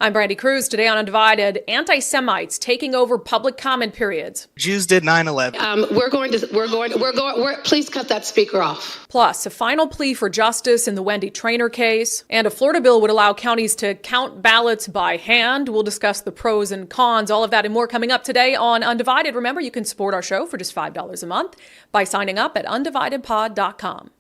I'm Brandi Kruse. Today on Undivided, anti-Semites taking over public comment periods. Jews did 9/11. Please cut that speaker off. Plus, a final plea for justice in the Wendi Traynor case. And a Florida bill would allow counties to count ballots by hand. We'll discuss the pros and cons, all of that and more coming up today on Undivided. Remember, you can support our show for just $5 a month by signing up at undividedpod.com.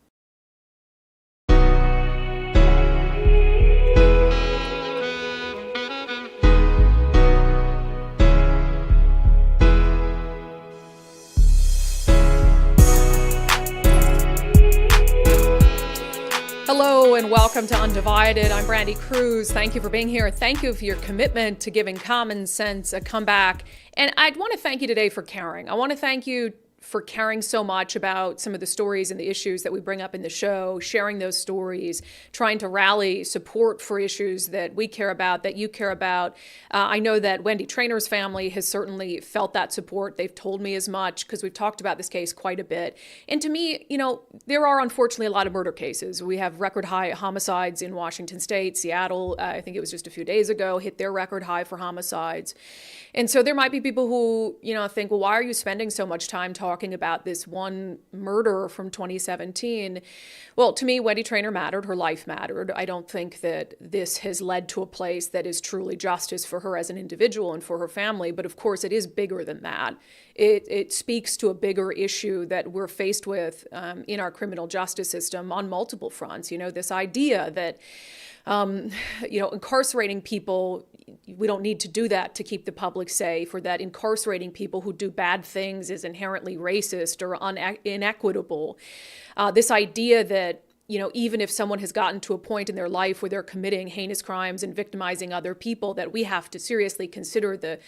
Hello and welcome to Undivided. I'm Brandi Kruse. Thank you for being here. Thank you for your commitment to giving common sense a comeback. And I'd want to thank you today for caring. I want to thank you for caring so much about some of the stories and the issues that we bring up in the show, sharing those stories, trying to rally support for issues that we care about, that you care about. I know that Wendy Trainor's family has certainly felt that support. They've told me as much because we've talked about this case quite a bit. And to me, you know, there are unfortunately a lot of murder cases. We have record high homicides in Washington State. Seattle, I think it was just a few days ago, hit their record high for homicides. And so there might be people who, you know, think, well, why are you spending so much time talking about this one murder from 2017? Well, to me, Wendy Trainer mattered. Her life mattered. I don't think that this has led to a place that is truly justice for her as an individual and for her family. But of course, it is bigger than that. It speaks to a bigger issue that we're faced with in our criminal justice system on multiple fronts. You know, this idea that incarcerating people, we don't need to do that to keep the public safe, or that incarcerating people who do bad things is inherently racist or inequitable. This idea that, you know, even if someone has gotten to a point in their life where they're committing heinous crimes and victimizing other people, that we have to seriously consider the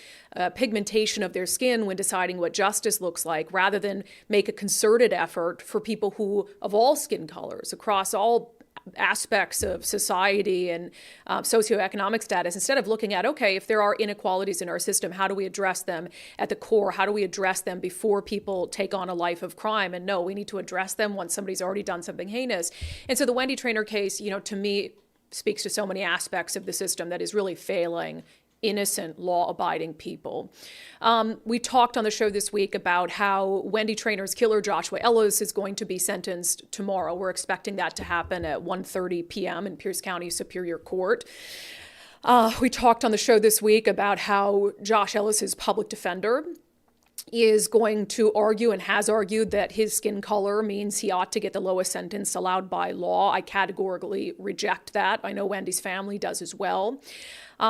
pigmentation of their skin when deciding what justice looks like, rather than make a concerted effort for people who, of all skin colors, across all aspects of society and socioeconomic status, instead of looking at, okay, if there are inequalities in our system, how do we address them at the core? How do we address them before people take on a life of crime? And no, we need to address them once somebody's already done something heinous. And so the Wendy Traynor case, you know, to me, speaks to so many aspects of the system that is really failing innocent, law-abiding people. We talked on the show this week about how Wendi Traynor's killer, Joshua Ellis, is going to be sentenced tomorrow. We're expecting that to happen at 1:30 p.m. in Pierce County Superior Court. We talked on the show this week about how Josh Ellis's public defender is going to argue and has argued that his skin color means he ought to get the lowest sentence allowed by law. I categorically reject that. I know Wendy's family does as well.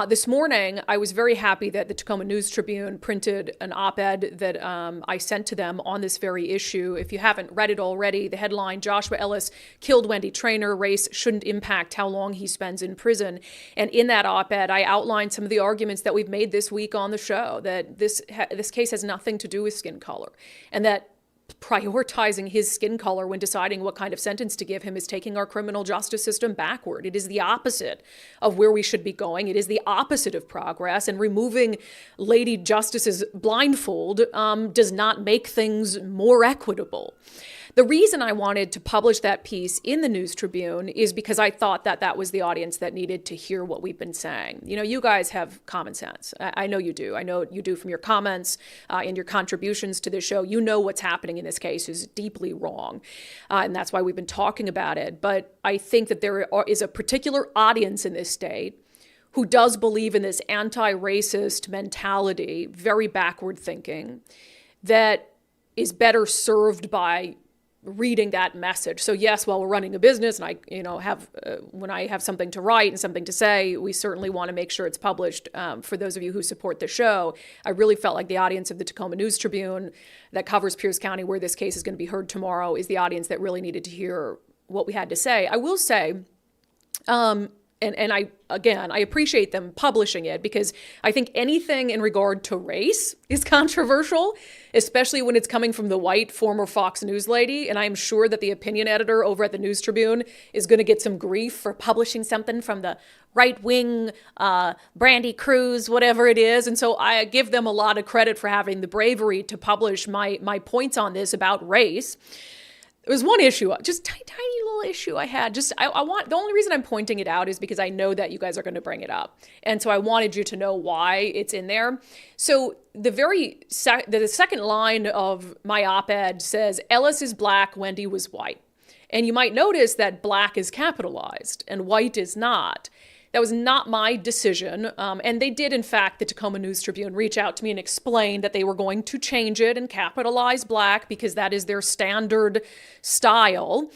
This morning, I was very happy that the Tacoma News Tribune printed an op-ed that I sent to them on this very issue. If you haven't read it already, the headline, Joshua Ellis killed Wendy Traynor, race shouldn't impact how long he spends in prison. And in that op-ed, I outlined some of the arguments that we've made this week on the show, that this case has nothing to do with skin color, and that prioritizing his skin color when deciding what kind of sentence to give him is taking our criminal justice system backward. It is the opposite of where we should be going. It is the opposite of progress, and removing Lady Justice's blindfold does not make things more equitable. The reason I wanted to publish that piece in the News Tribune is because I thought that that was the audience that needed to hear what we've been saying. You know, you guys have common sense. I know you do. I know you do from your comments and your contributions to this show. You know what's happening in this case is deeply wrong, and that's why we've been talking about it. But I think that there is a particular audience in this state who does believe in this anti-racist mentality, very backward thinking, that is better served by reading that message. So yes, while we're running a business and I, when I have something to write and something to say, we certainly want to make sure it's published. For those of you who support the show, I really felt like the audience of the Tacoma News Tribune that covers Pierce County, where this case is going to be heard tomorrow, is the audience that really needed to hear what we had to say. I will say, and I appreciate them publishing it, because I think anything in regard to race is controversial, especially when it's coming from the white former Fox News lady. And I'm sure that the opinion editor over at the News Tribune is going to get some grief for publishing something from the right-wing Brandi Kruse, whatever it is. And so I give them a lot of credit for having the bravery to publish my points on this about race. There was one issue, just tiny, tiny little issue I had. I want, the only reason I'm pointing it out is because I know that you guys are going to bring it up. And so I wanted you to know why it's in there. So the second line of my op-ed says, Ellis is black, Wendy was white. And you might notice that black is capitalized and white is not. That was not my decision. And they did, in fact, the Tacoma News Tribune reach out to me and explain that they were going to change it and capitalize black because that is their standard style.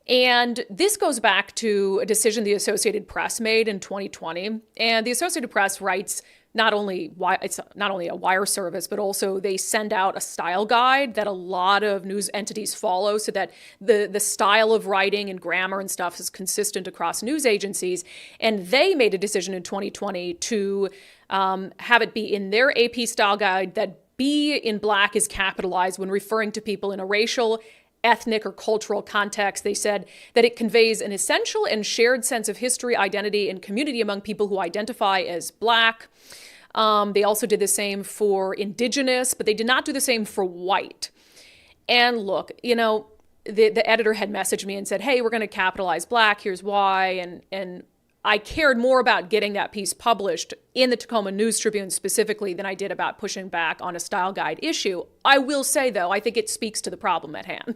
And this goes back to a decision the Associated Press made in 2020. And the Associated Press writes it's not only a wire service, but also they send out a style guide that a lot of news entities follow so that the style of writing and grammar and stuff is consistent across news agencies. And they made a decision in 2020 to have it be in their AP style guide that B in black is capitalized when referring to people in a racial, ethnic, or cultural context. They said that it conveys an essential and shared sense of history, identity, and community among people who identify as black. They also did the same for indigenous, but they did not do the same for white. And look, the editor had messaged me and said, hey, we're going to capitalize black. Here's why. And I cared more about getting that piece published in the Tacoma News Tribune specifically than I did about pushing back on a style guide issue. I will say, though, I think it speaks to the problem at hand.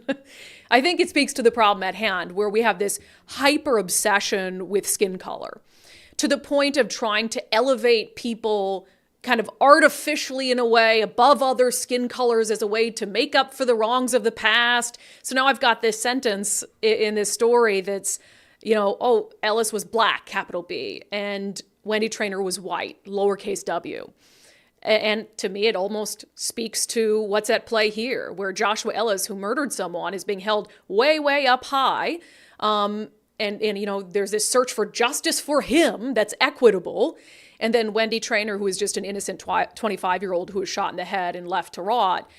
I think it speaks to the problem at hand where we have this hyper obsession with skin color to the point of trying to elevate people kind of artificially in a way above other skin colors as a way to make up for the wrongs of the past. So now I've got this sentence in this story that's, Ellis was black, capital B, and Wendy Trainer was white, lowercase w. And to me, it almost speaks to what's at play here, where Joshua Ellis, who murdered someone, is being held way, way up high. And there's this search for justice for him that's equitable. And then Wendy Trainer, who is just an innocent 25-year-old who was shot in the head and left to rot,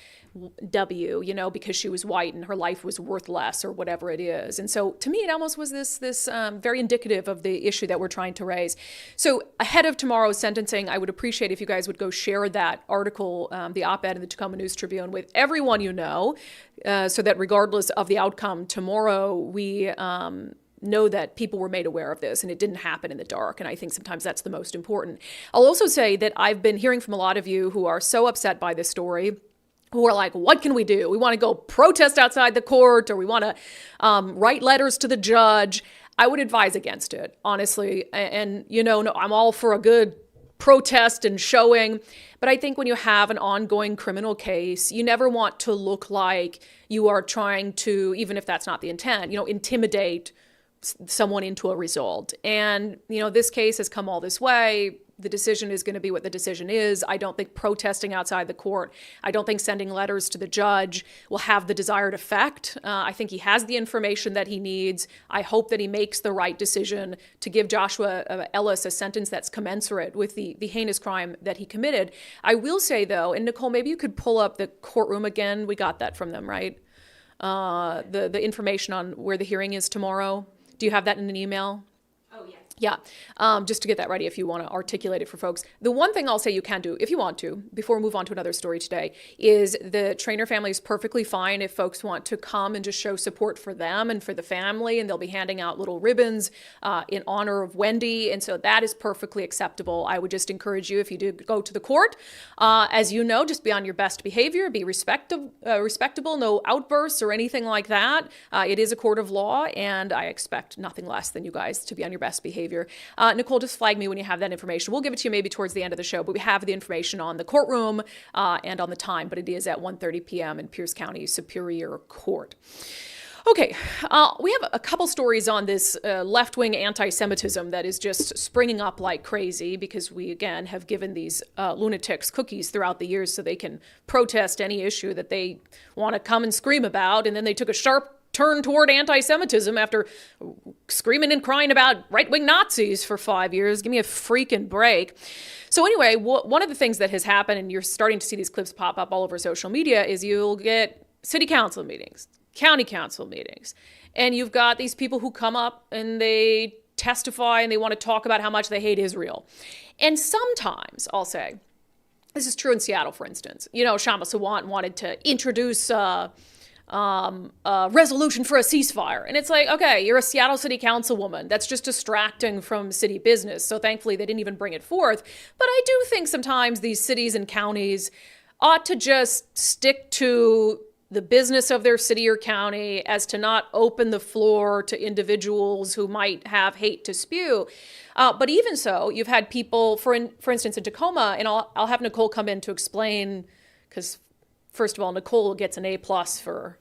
because she was white and her life was worth less or whatever it is. And so to me, it almost was this very indicative of the issue that we're trying to raise. So ahead of tomorrow's sentencing, I would appreciate if you guys would go share that article, the op-ed in the Tacoma News Tribune with everyone you know, so that regardless of the outcome tomorrow, we know that people were made aware of this and it didn't happen in the dark. And I think sometimes that's the most important. I'll also say that I've been hearing from a lot of you who are so upset by this story, who are like, what can we do? We want to go protest outside the court, or we want to write letters to the judge. I would advise against it, honestly. And, no, I'm all for a good protest and showing. But I think when you have an ongoing criminal case, you never want to look like you are trying to, even if that's not the intent, intimidate someone into a result. And, this case has come all this way. The decision is going to be what the decision is. I don't think protesting outside the court, I don't think sending letters to the judge will have the desired effect. I think he has the information that he needs. I hope that he makes the right decision to give Joshua Ellis a sentence that's commensurate with the heinous crime that he committed. I will say, though, and Nicole, maybe you could pull up the courtroom again. We got that from them, right? The information on where the hearing is tomorrow. Do you have that in an email? Oh, yes. Yeah, just to get that ready if you want to articulate it for folks. The one thing I'll say you can do, if you want to, before we move on to another story today, is the Trainer family is perfectly fine if folks want to come and just show support for them and for the family, and they'll be handing out little ribbons in honor of Wendy, and so that is perfectly acceptable. I would just encourage you, if you do go to the court, as you know, just be on your best behavior, be respectable, no outbursts or anything like that. It is a court of law, and I expect nothing less than you guys to be on your best behavior. Nicole, just flag me when you have that information. We'll give it to you maybe towards the end of the show, but we have the information on the courtroom and on the time, but it is at 1:30 p.m. in Pierce County Superior Court. Okay, we have a couple stories on this left-wing anti-Semitism that is just springing up like crazy because we, again, have given these lunatics cookies throughout the years so they can protest any issue that they want to come and scream about, and then they took a sharp turn toward anti-Semitism after screaming and crying about right-wing Nazis for 5 years. Give me a freaking break. So anyway, one of the things that has happened, and you're starting to see these clips pop up all over social media, is you'll get city council meetings, county council meetings, and you've got these people who come up and they testify and they want to talk about how much they hate Israel. And sometimes, I'll say, this is true in Seattle, for instance, Shama Sawant wanted to introduce resolution for a ceasefire. And it's like, okay, you're a Seattle City Councilwoman. That's just distracting from city business. So thankfully, they didn't even bring it forth. But I do think sometimes these cities and counties ought to just stick to the business of their city or county as to not open the floor to individuals who might have hate to spew. But even so, you've had people, for instance, in Tacoma, and I'll have Nicole come in to explain, because first of all, Nicole gets an A+ for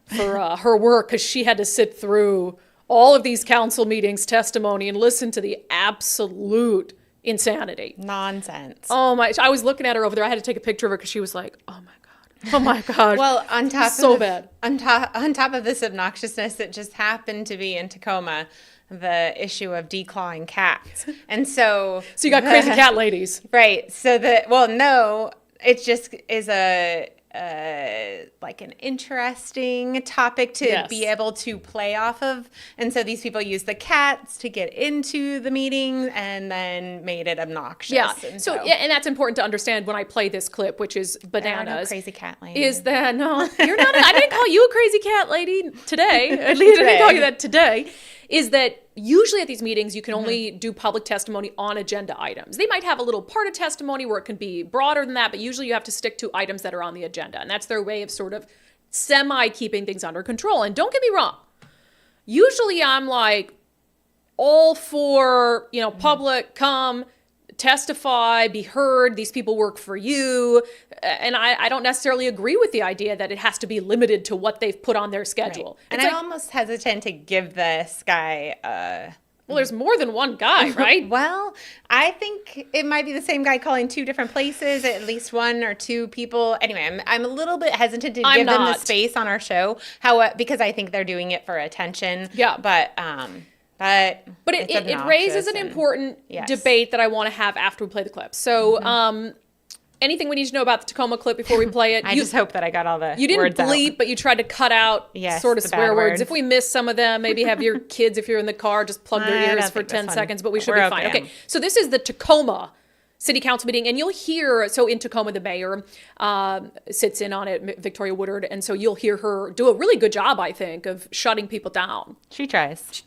her work, because she had to sit through all of these council meetings, testimony, and listen to the absolute insanity. Nonsense. Oh my, I was looking at her over there. I had to take a picture of her because she was like, oh my God. Well, on top so of bad. On top of this obnoxiousness, it just happened to be in Tacoma, the issue of declawing cats. And so you got crazy cat ladies. Right. So no, it just is like an interesting topic to be able to play off of. And so these people use the cats to get into the meeting and then made it obnoxious. Yeah. And that's important to understand when I play this clip, which is bananas. Crazy cat lady. Is that, no, you're not, I didn't call you a crazy cat lady today. At least I didn't call you that today. Is that usually at these meetings, you can only do public testimony on agenda items. They might have a little part of testimony where it can be broader than that, but usually you have to stick to items that are on the agenda. And that's their way of sort of semi-keeping things under control. And don't get me wrong. Usually I'm like all for, public, come, testify, be heard, these people work for you. And I don't necessarily agree with the idea that it has to be limited to what they've put on their schedule. Right. And I'm almost hesitant to give this guy well, there's more than one guy, right? Well, I think it might be the same guy calling two different places, at least one or two people. Anyway, I'm a little bit hesitant to give them the space on our show, because I think they're doing it for attention. Yeah. But it raises an important debate that I want to have after we play the clip. So, anything we need to know about the Tacoma clip before we play it? I just hope that I got all the You didn't words bleep, out. but you tried to cut out sort of swear words. If we miss some of them, maybe have your kids, if you're in the car, just plug their ears for 10 seconds, but we should be fine. Okay, so this is the Tacoma City Council meeting, and you'll hear, so in Tacoma, the mayor sits in on it, Victoria Woodard, and so you'll hear her do a really good job, I think, of shutting people down. She tries.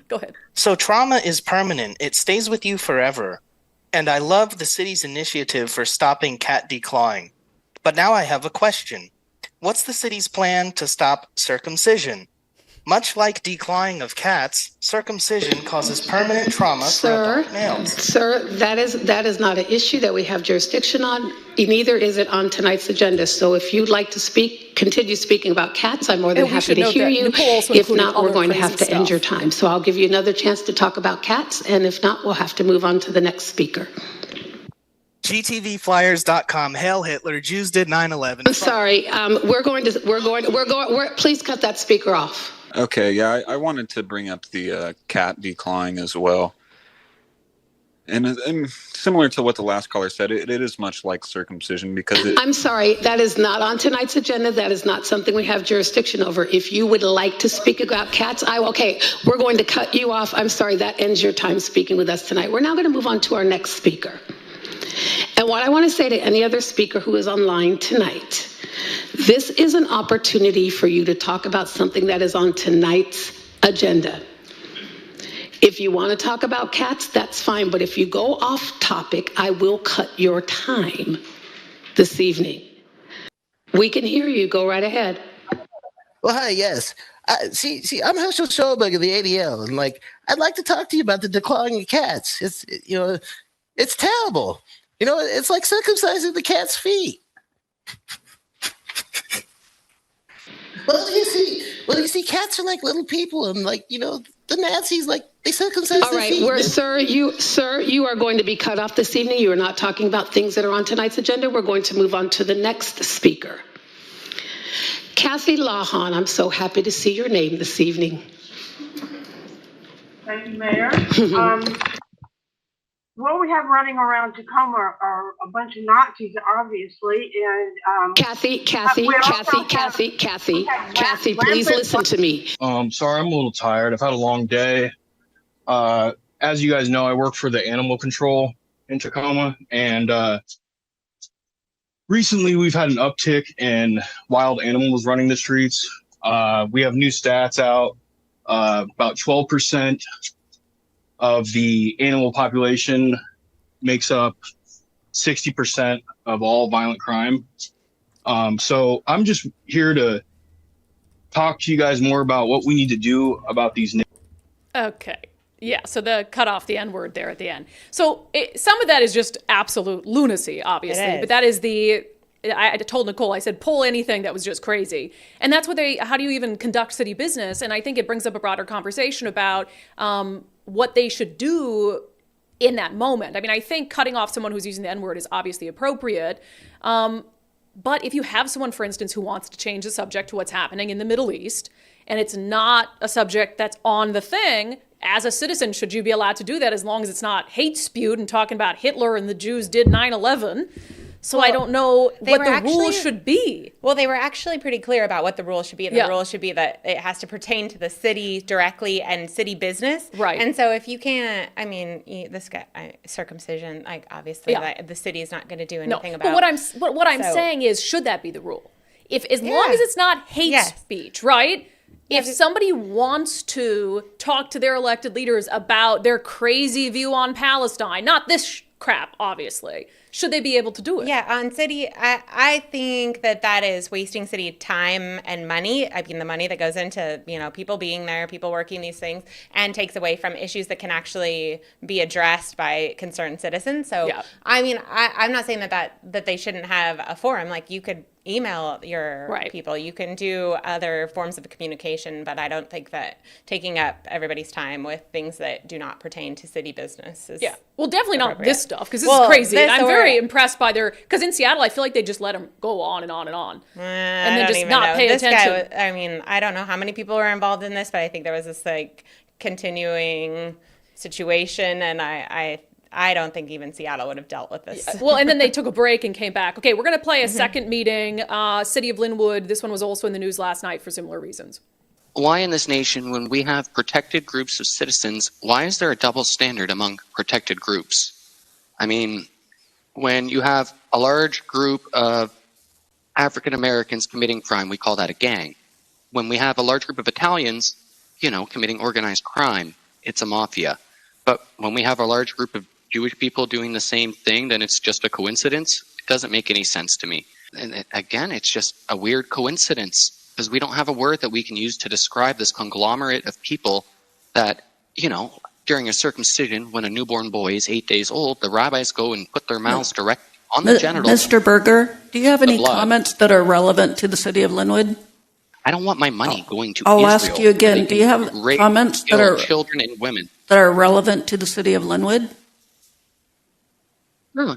Go ahead. So trauma is permanent. It stays with you forever. And I love the city's initiative for stopping cat declawing. But now I have a question. What's the city's plan to stop circumcision? Much like declawing of cats, circumcision causes permanent trauma for adult males. Sir, that is not an issue that we have jurisdiction on. Neither is it on tonight's agenda. So if you'd like to speak, continue speaking about cats, I'm more than happy to hear you. If not, we're going to have to end your time. So I'll give you another chance to talk about cats, and if not, we'll have to move on to the next speaker. GTVflyers.com. Hail Hitler. Jews did 9/11. I'm sorry. Please cut that speaker off. Okay, yeah, I wanted to bring up the cat declawing as well. And similar to what the last caller said, it is much like circumcision because I'm sorry, that is not on tonight's agenda. That is not something we have jurisdiction over. If you would like to speak about cats, we're going to cut you off. I'm sorry, that ends your time speaking with us tonight. We're now going to move on to our next speaker. And what I want to say to any other speaker who is online tonight, this is an opportunity for you to talk about something that is on tonight's agenda. If you want to talk about cats, that's fine. But if you go off topic, I will cut your time this evening. We can hear you. Go right ahead. Well, hi, yes. See, I'm Herschel Schoenberg of the ADL, and I'd like to talk to you about the declawing of cats. It's terrible. It's like circumcising the cat's feet. Well, you see, cats are like little people, and the Nazis, they circumcised All right, sir, you are going to be cut off this evening. You are not talking about things that are on tonight's agenda. We're going to move on to the next speaker. Kathy Lahan, I'm so happy to see your name this evening. Thank you, Mayor. What we have running around Tacoma are a bunch of Nazis, obviously, and Kathy, please listen to me. Sorry, I'm a little tired. I've had a long day. As you guys know, I work for the animal control in Tacoma, and recently we've had an uptick in wild animals running the streets. We have new stats out. About 12% of the animal population makes up 60% of all violent crime. So I'm just here to talk to you guys more about what we need to do about these. Okay. Yeah, so the cut off the N-word there at the end. So some of that is just absolute lunacy, obviously. But that is I told Nicole, I said, pull anything that was just crazy. And that's how do you even conduct city business? And I think it brings up a broader conversation about what they should do in that moment. I mean, I think cutting off someone who's using the N-word is obviously appropriate. But if you have someone, for instance, who wants to change the subject to what's happening in the Middle East, and it's not a subject that's on the thing, as a citizen, should you be allowed to do that as long as it's not hate spewed and talking about Hitler and the Jews did 9/11? So I don't know what the rules should be. Well, they were actually pretty clear about what the rules should be. And the rules should be that it has to pertain to the city directly and city business. Right. And so if you can't, I mean, this guy, circumcision, like obviously the city is not going to do anything about it. But what I'm saying is, should that be the rule? As long as it's not hate speech, right? If somebody wants to talk to their elected leaders about their crazy view on Palestine, not this crap, obviously, should they be able to do it? Yeah, on city, I think that is wasting city time and money. I mean, the money that goes into, people being there, people working these things, and takes away from issues that can actually be addressed by concerned citizens. So, I mean, I'm not saying that they shouldn't have a forum. Like, you could email your people. You can do other forms of communication, but I don't think that taking up everybody's time with things that do not pertain to city business is well, definitely not this stuff, because this is crazy. And I'm very impressed by because in Seattle, I feel like they just let them go on and on and on. And then just not pay attention. I mean, I don't know how many people were involved in this, but I think there was this continuing situation, and I don't think even Seattle would have dealt with this. Well, and then they took a break and came back. Okay, we're going to play a second meeting. City of Linwood. This one was also in the news last night for similar reasons. Why in this nation, when we have protected groups of citizens, why is there a double standard among protected groups? I mean, when you have a large group of African Americans committing crime, we call that a gang. When we have a large group of Italians, committing organized crime, it's a mafia. But when we have a large group of Jewish people doing the same thing, then it's just a coincidence. It doesn't make any sense to me. And again, it's just a weird coincidence, because we don't have a word that we can use to describe this conglomerate of people that, during a circumcision, when a newborn boy is 8 days old, the rabbis go and put their mouths direct on the genitals. Mr. Berger, do you have any comments that are relevant to the city of Linwood? I don't want my money going to I'll Israel. Ask you again. Do you have comments that are children and women that are relevant to the city of Linwood?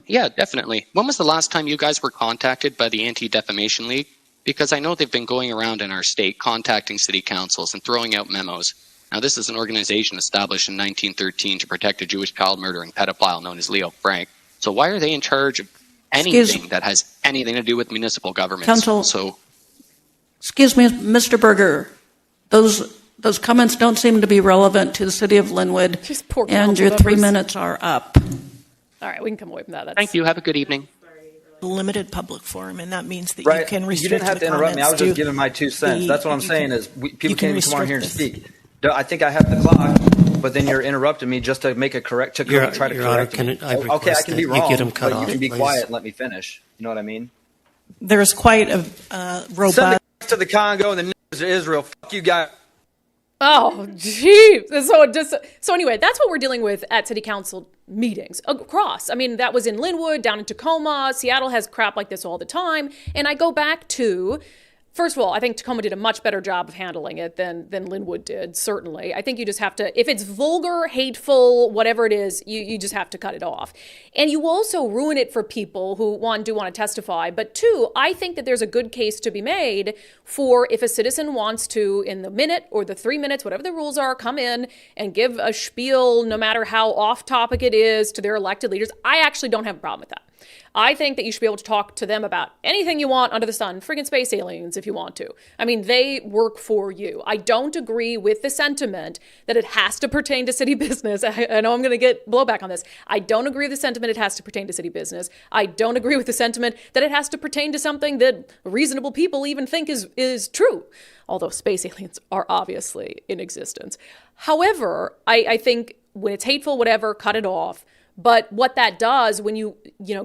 Yeah, definitely. When was the last time you guys were contacted by the Anti-Defamation League? Because I know they've been going around in our state contacting city councils and throwing out memos. Now, this is an organization established in 1913 to protect a Jewish child murdering pedophile known as Leo Frank. So why are they in charge of anything that has anything to do with municipal governments? Council, excuse me, Mr. Berger, those comments don't seem to be relevant to the city of Linwood, and your 3 minutes are up. All right, we can come away from that. Thank you. Have a good evening. Limited public forum, and that means that you can restrict. You didn't have to interrupt me. I was just giving my 2 cents. That's what I'm saying is people can't even come on here and speak. I think I have the clock, but then you're interrupting me just to make a correct. Try to correct me. Okay, I can be wrong, but you can be quiet and let me finish. You know what I mean? There's quite a robust. Send the to the Congo and the news to Israel. Fuck you guys. Oh, geez. So anyway, that's what we're dealing with at city council meetings across. I mean, that was in Linwood, down in Tacoma. Seattle has crap like this all the time. And I go back to, first of all, I think Tacoma did a much better job of handling it than Linwood did, certainly. I think you just have to, if it's vulgar, hateful, whatever it is, you just have to cut it off. And you also ruin it for people who, one, do want to testify, but two, I think that there's a good case to be made for if a citizen wants to, in the minute or the 3 minutes, whatever the rules are, come in and give a spiel, no matter how off topic it is, to their elected leaders. I actually don't have a problem with that. I think that you should be able to talk to them about anything you want under the sun, friggin' space aliens if you want to. I mean, they work for you. I don't agree with the sentiment that it has to pertain to city business. I know I'm going to get blowback on this. I don't agree with the sentiment it has to pertain to city business. I don't agree with the sentiment that it has to pertain to something that reasonable people even think is true, although space aliens are obviously in existence. However, I think when it's hateful, whatever, cut it off. But what that does when you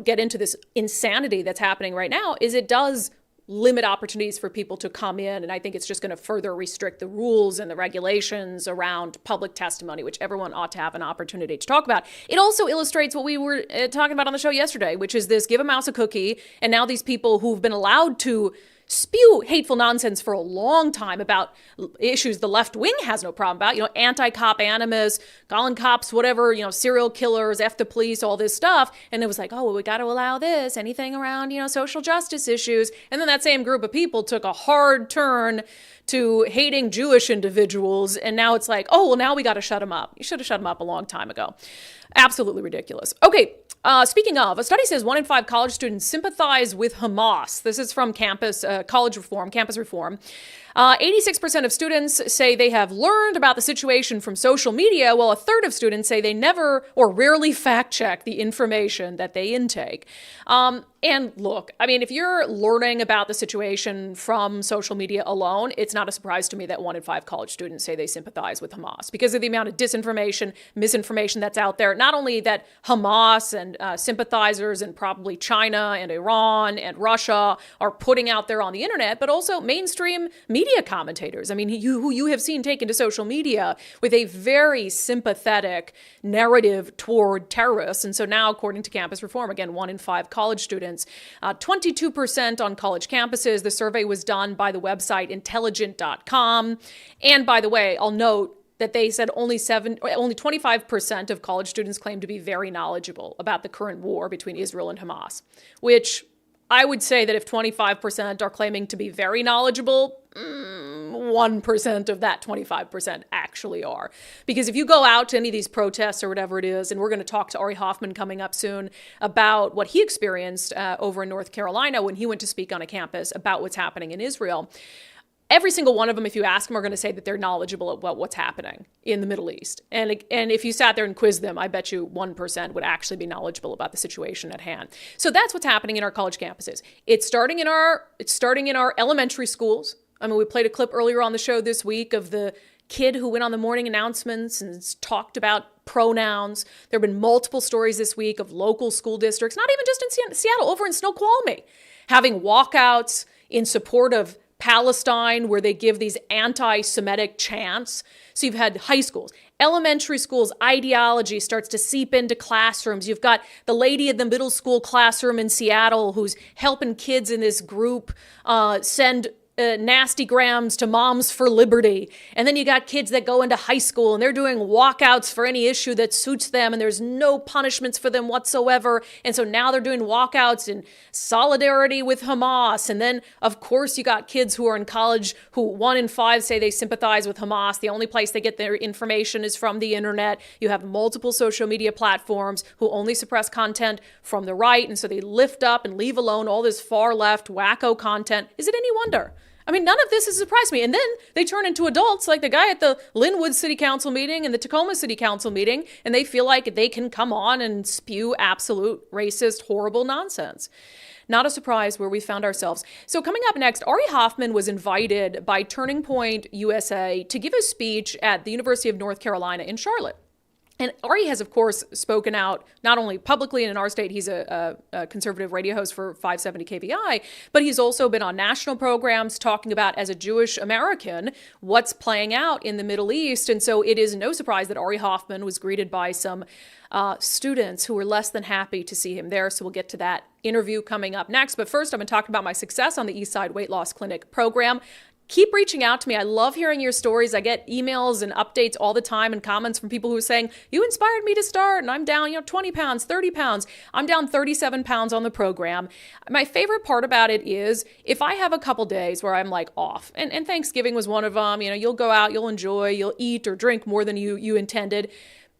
get into this insanity that's happening right now is it does limit opportunities for people to come in. And I think it's just going to further restrict the rules and the regulations around public testimony, which everyone ought to have an opportunity to talk about. It also illustrates what we were talking about on the show yesterday, which is this give a mouse a cookie. And now these people who've been allowed to spew hateful nonsense for a long time about issues the left wing has no problem about, anti-cop animus, calling cops, whatever, serial killers, F the police, all this stuff. And it was like, oh, well, we got to allow this, anything around, social justice issues. And then that same group of people took a hard turn to hating Jewish individuals. And now it's like, oh, well, now we got to shut them up. You should have shut them up a long time ago. Absolutely ridiculous. Okay. Speaking of, a study says 1 in 5 college students sympathize with Hamas. This is from campus reform. 86% of students say they have learned about the situation from social media, while a third of students say they never or rarely fact check the information that they intake. And look, I mean, if you're learning about the situation from social media alone, it's not a surprise to me that 1 in 5 college students say they sympathize with Hamas because of the amount of disinformation, misinformation that's out there. Not only that Hamas and sympathizers and probably China and Iran and Russia are putting out there on the internet, but also mainstream media commentators. I mean, who you have seen taken to social media with a very sympathetic narrative toward terrorists. And so now, according to campus reform, again, 1 in 5 college students, 22% on college campuses. The survey was done by the website intelligent.com. And by the way, I'll note that they said only 25% of college students claim to be very knowledgeable about the current war between Israel and Hamas, which I would say that if 25% are claiming to be very knowledgeable, 1% of that 25% actually are. Because if you go out to any of these protests or whatever it is, and we're going to talk to Ari Hoffman coming up soon about what he experienced over in North Carolina when he went to speak on a campus about what's happening in Israel. Every single one of them, if you ask them, are going to say that they're knowledgeable about what's happening in the Middle East. And if you sat there and quizzed them, I bet you 1% would actually be knowledgeable about the situation at hand. So that's what's happening in our college campuses. It's starting in our elementary schools. I mean, we played a clip earlier on the show this week of the kid who went on the morning announcements and talked about pronouns. There have been multiple stories this week of local school districts, not even just in Seattle, over in Snoqualmie, having walkouts in support of Palestine, where they give these anti-Semitic chants. So you've had high schools, elementary schools, ideology starts to seep into classrooms. You've got the lady in the middle school classroom in Seattle who's helping kids in this group send nasty grams to Moms for Liberty. And then you got kids that go into high school and they're doing walkouts for any issue that suits them, and there's no punishments for them whatsoever. And so now they're doing walkouts in solidarity with Hamas. And then, of course, you got kids who are in college who 1 in 5 say they sympathize with Hamas. The only place they get their information is from the internet. You have multiple social media platforms who only suppress content from the right. And so they lift up and leave alone all this far left wacko content. Is it any wonder? I mean, none of this has surprised me. And then they turn into adults like the guy at the Linwood City Council meeting and the Tacoma City Council meeting, and they feel like they can come on and spew absolute racist, horrible nonsense. Not a surprise where we found ourselves. So coming up next, Ari Hoffman was invited by Turning Point USA to give a speech at the University of North Carolina in Charlotte. And Ari has, of course, spoken out not only publicly and in our state, he's a conservative radio host for 570 KVI, but he's also been on national programs talking about, as a Jewish American, what's playing out in the Middle East. And so it is no surprise that Ari Hoffman was greeted by some students who were less than happy to see him there. So we'll get to that interview coming up next. But first, I'm going to talk about my success on the Eastside Weight Loss Clinic program. Keep reaching out to me. I love hearing your stories. I get emails and updates all the time and comments from people who are saying, you inspired me to start, and I'm down, 20 pounds, 30 pounds. I'm down 37 pounds on the program. My favorite part about it is if I have a couple days where I'm like off, and Thanksgiving was one of them, you'll go out, you'll enjoy, you'll eat or drink more than you intended.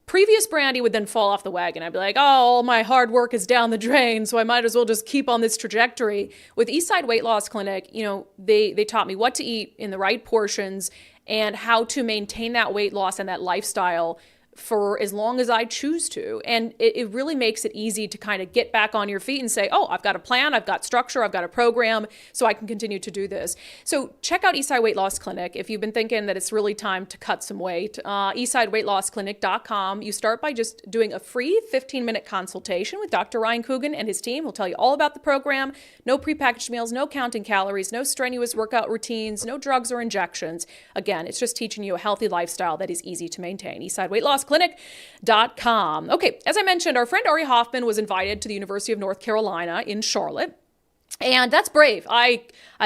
previous Brandi would then fall off the wagon. I'd be like, oh, all my hard work is down the drain, so I might as well just keep on this trajectory. With Eastside Weight Loss Clinic, they taught me what to eat in the right portions and how to maintain that weight loss and that lifestyle for as long as I choose to. And it really makes it easy to kind of get back on your feet and say, oh, I've got a plan, I've got structure, I've got a program, so I can continue to do this. So check out Eastside Weight Loss Clinic if you've been thinking that it's really time to cut some weight. EastsideWeightLossClinic.com. You start by just doing a free 15-minute consultation with Dr. Ryan Coogan and his team. He'll tell you all about the program. No prepackaged meals, no counting calories, no strenuous workout routines, no drugs or injections. Again, it's just teaching you a healthy lifestyle that is easy to maintain. EastsideWeightLossClinic.com. Okay, as I mentioned, our friend Ari Hoffman was invited to the University of North Carolina in Charlotte. And that's brave. I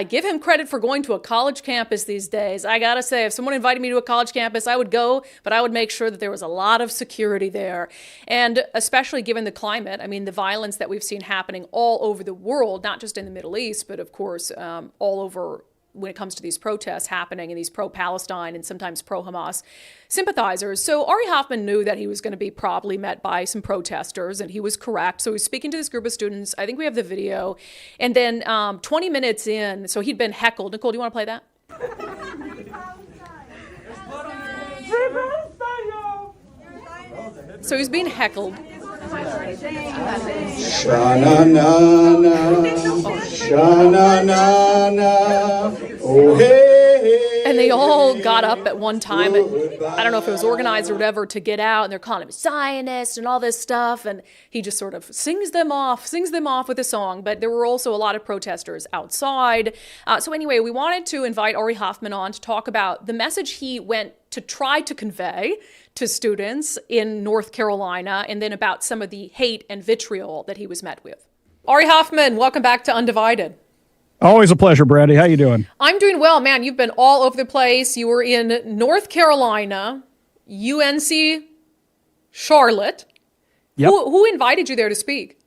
give him credit for going to a college campus these days. I gotta say, if someone invited me to a college campus, I would go, but I would make sure that there was a lot of security there. And especially given the climate, I mean, the violence that we've seen happening all over the world, not just in the Middle East, but of course, all over when it comes to these protests happening and these pro-Palestine and sometimes pro-Hamas sympathizers. So Ari Hoffman knew that he was going to be probably met by some protesters, and he was correct. So he was speaking to this group of students. I think we have the video. And then 20 minutes in, so he'd been heckled. Nicole, do you want to play that? So he's being heckled. Oh, hey. And they all got up at one time, and I don't know if it was organized or whatever, to get out, and they're calling him Zionist and all this stuff, and he just sort of sings them off with a song. But there were also a lot of protesters outside. So anyway, we wanted to invite Ari Hoffman on to talk about the message he went to try to convey to students in North Carolina, and then about some of the hate and vitriol that he was met with. Ari Hoffman, welcome back to Undivided. Always a pleasure, Brandi. How you doing? I'm doing well, man. You've been all over the place. You were in North Carolina, UNC Charlotte. Yep. Who invited you there to speak?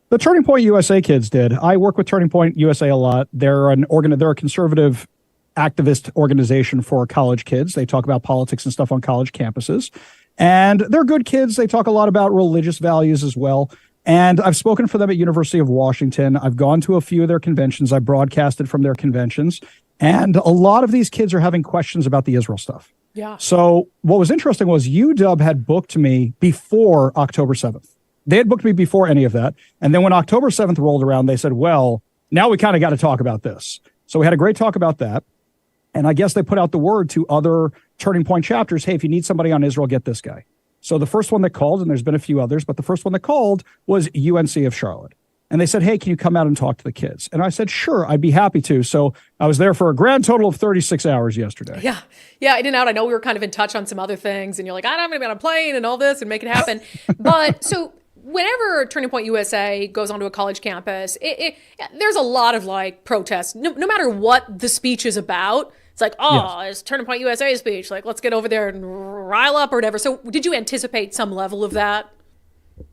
The Turning Point USA kids did. I work with Turning Point USA a lot. They're a conservative activist organization for college kids. They talk about politics and stuff on college campuses. And they're good kids. They talk a lot about religious values as well. And I've spoken for them at University of Washington. I've gone to a few of their conventions. I broadcasted from their conventions. And a lot of these kids are having questions about the Israel stuff. Yeah. So what was interesting was UW had booked me before October 7th. They had booked me before any of that. And then when October 7th rolled around, they said, well, now we kind of got to talk about this. So we had a great talk about that. And I guess they put out the word to other Turning Point chapters, hey, if you need somebody on Israel, get this guy. So the first one that called, and there's been a few others, but the first one that called was UNC of Charlotte. And they said, hey, can you come out and talk to the kids? And I said, sure, I'd be happy to. So I was there for a grand total of 36 hours yesterday. Yeah. Yeah, in and out. I know we were kind of in touch on some other things, and you're like, I'm going to be on a plane and all this and make it happen. But so whenever Turning Point USA goes onto a college campus, there's a lot of like protests, no matter what the speech is about. It's like, Yes. It's Turning Point USA speech. Like, let's get over there and rile up or whatever. So did you anticipate some level of that?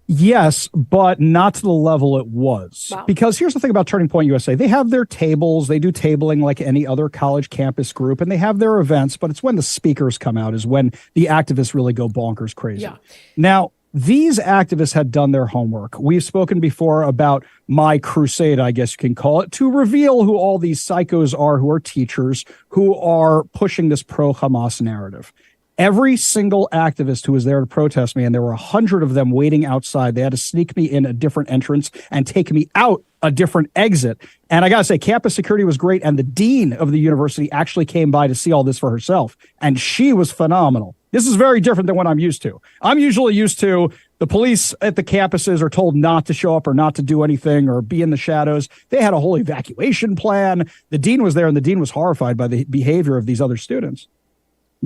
Yes, but not to the level it was. Wow. Because here's the thing about Turning Point USA. They have their tables. They do tabling like any other college campus group, and they have their events, but it's when the speakers come out is when the activists really go bonkers crazy. Yeah. Now, these activists had done their homework. We've spoken before about my crusade, I guess you can call it, to reveal who all these psychos are who are teachers who are pushing this pro-Hamas narrative. Every single activist who was there to protest me, and there were 100 of them waiting outside, they had to sneak me in a different entrance and take me out a different exit. And I got to say, campus security was great. And the dean of the university actually came by to see all this for herself. And she was phenomenal. This is very different than what I'm used to. I'm usually used to the police at the campuses are told not to show up or not to do anything or be in the shadows. They had a whole evacuation plan. The dean was there, and the dean was horrified by the behavior of these other students.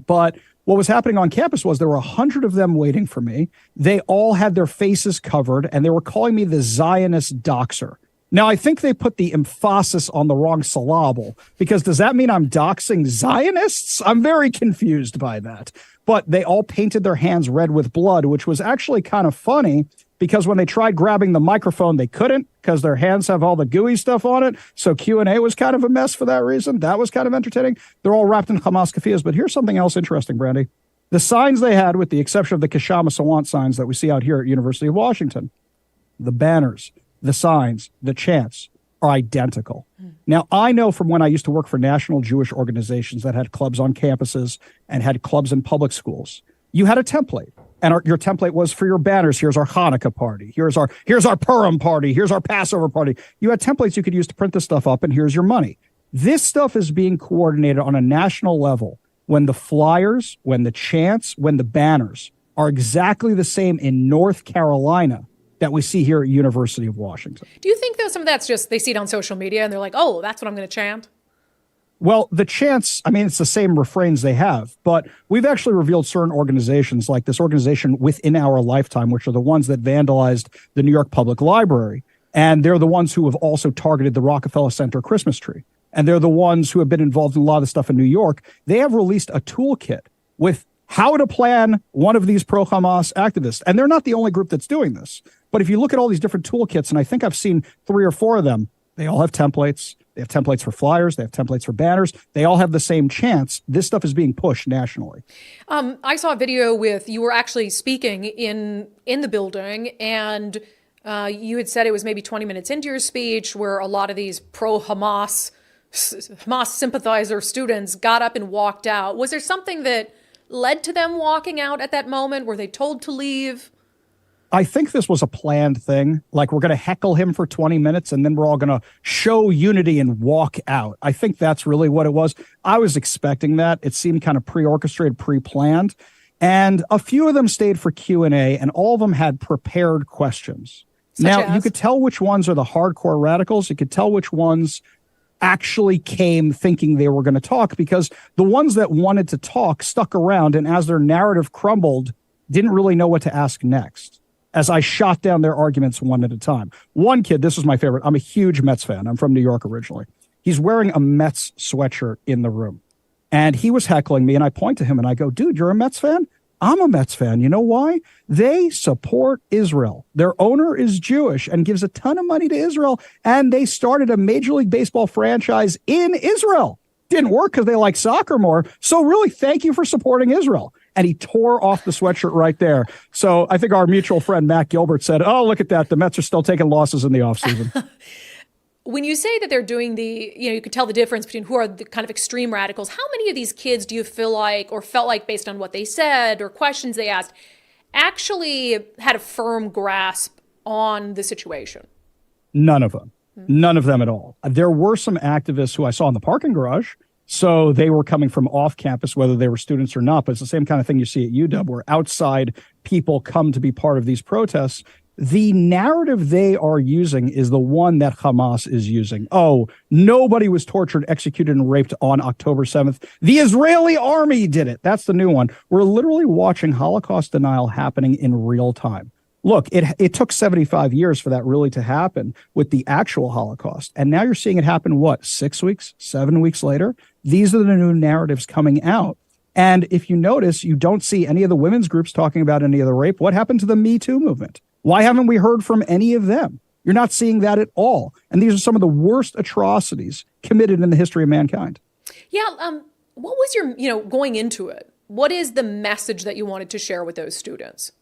But what was happening on campus was there were 100 of them waiting for me. They all had their faces covered, and they were calling me the Zionist doxer. Now, I think they put the emphasis on the wrong syllable, because does that mean I'm doxing Zionists? I'm very confused by that. But they all painted their hands red with blood, which was actually kind of funny, because when they tried grabbing the microphone, they couldn't, because their hands have all the gooey stuff on it. So Q&A was kind of a mess for that reason. That was kind of entertaining. They're all wrapped in Hamas keffiyehs. But here's something else interesting, Brandi. The signs they had, with the exception of the Kashama Sawant signs that we see out here at University of Washington, the banners, the signs, the chants are identical. Now, I know from when I used to work for national Jewish organizations that had clubs on campuses and had clubs in public schools, you had a template. And your template was for your banners. Here's our Hanukkah party. Here's our Purim party. Here's our Passover party. You had templates you could use to print this stuff up, and here's your money. This stuff is being coordinated on a national level when the flyers, when the chants, when the banners are exactly the same in North Carolina that we see here at University of Washington. Do you think, though, some of that's just they see it on social media and they're like, oh, that's what I'm going to chant? Well, the chants, I mean, it's the same refrains they have, but we've actually revealed certain organizations like this organization Within Our Lifetime, which are the ones that vandalized the New York Public Library. And they're the ones who have also targeted the Rockefeller Center Christmas tree. And they're the ones who have been involved in a lot of the stuff in New York. They have released a toolkit with how to plan one of these pro-Hamas activists. And they're not the only group that's doing this. But if you look at all these different toolkits, and I think I've seen 3 or 4 of them, they all have templates. They have templates for flyers. They have templates for banners. They all have the same chants. This stuff is being pushed nationally. I saw a video with you were actually speaking in the building, and you had said it was maybe 20 minutes into your speech where a lot of these pro-Hamas sympathizer students got up and walked out. Was there something that led to them walking out at that moment? Were they told to leave? I think this was a planned thing. Like, we're going to heckle him for 20 minutes and then we're all going to show unity and walk out. I think that's really what it was. I was expecting that. It seemed kind of pre-orchestrated, pre-planned. And a few of them stayed for Q&A, and all of them had prepared questions. You could tell which ones are the hardcore radicals. You could tell which ones actually came thinking they were going to talk, because the ones that wanted to talk stuck around, and as their narrative crumbled, didn't really know what to ask next, as I shot down their arguments one at a time. One kid, this was my favorite. I'm a huge Mets fan. I'm from New York originally. He's wearing a Mets sweatshirt in the room. And he was heckling me, and I point to him and I go, dude, you're a Mets fan? I'm a Mets fan. You know why? They support Israel. Their owner is Jewish and gives a ton of money to Israel. And they started a Major League Baseball franchise in Israel. Didn't work because they like soccer more. So really, thank you for supporting Israel. And he tore off the sweatshirt right there. So I think our mutual friend Matt Gilbert said, oh, look at that. The Mets are still taking losses in the offseason. When you say that they're doing you could tell the difference between who are the kind of extreme radicals, how many of these kids do you feel like, or felt like based on what they said or questions they asked, actually had a firm grasp on the situation? None of them. None of them at all. There were some activists who I saw in the parking garage. So they were coming from off campus, whether they were students or not. But it's the same kind of thing you see at UW, where outside people come to be part of these protests. The narrative they are using is the one that Hamas is using. Oh, nobody was tortured, executed, and raped on October 7th. The Israeli army did it. That's the new one. We're literally watching Holocaust denial happening in real time. Look, it took 75 years for that really to happen with the actual Holocaust. And now you're seeing it happen, 6 weeks, 7 weeks later? These are the new narratives coming out. And if you notice, you don't see any of the women's groups talking about any of the rape. What happened to the Me Too movement? Why haven't we heard from any of them? You're not seeing that at all. And these are some of the worst atrocities committed in the history of mankind. Yeah. What was your, going into it? What is the message that you wanted to share with those students?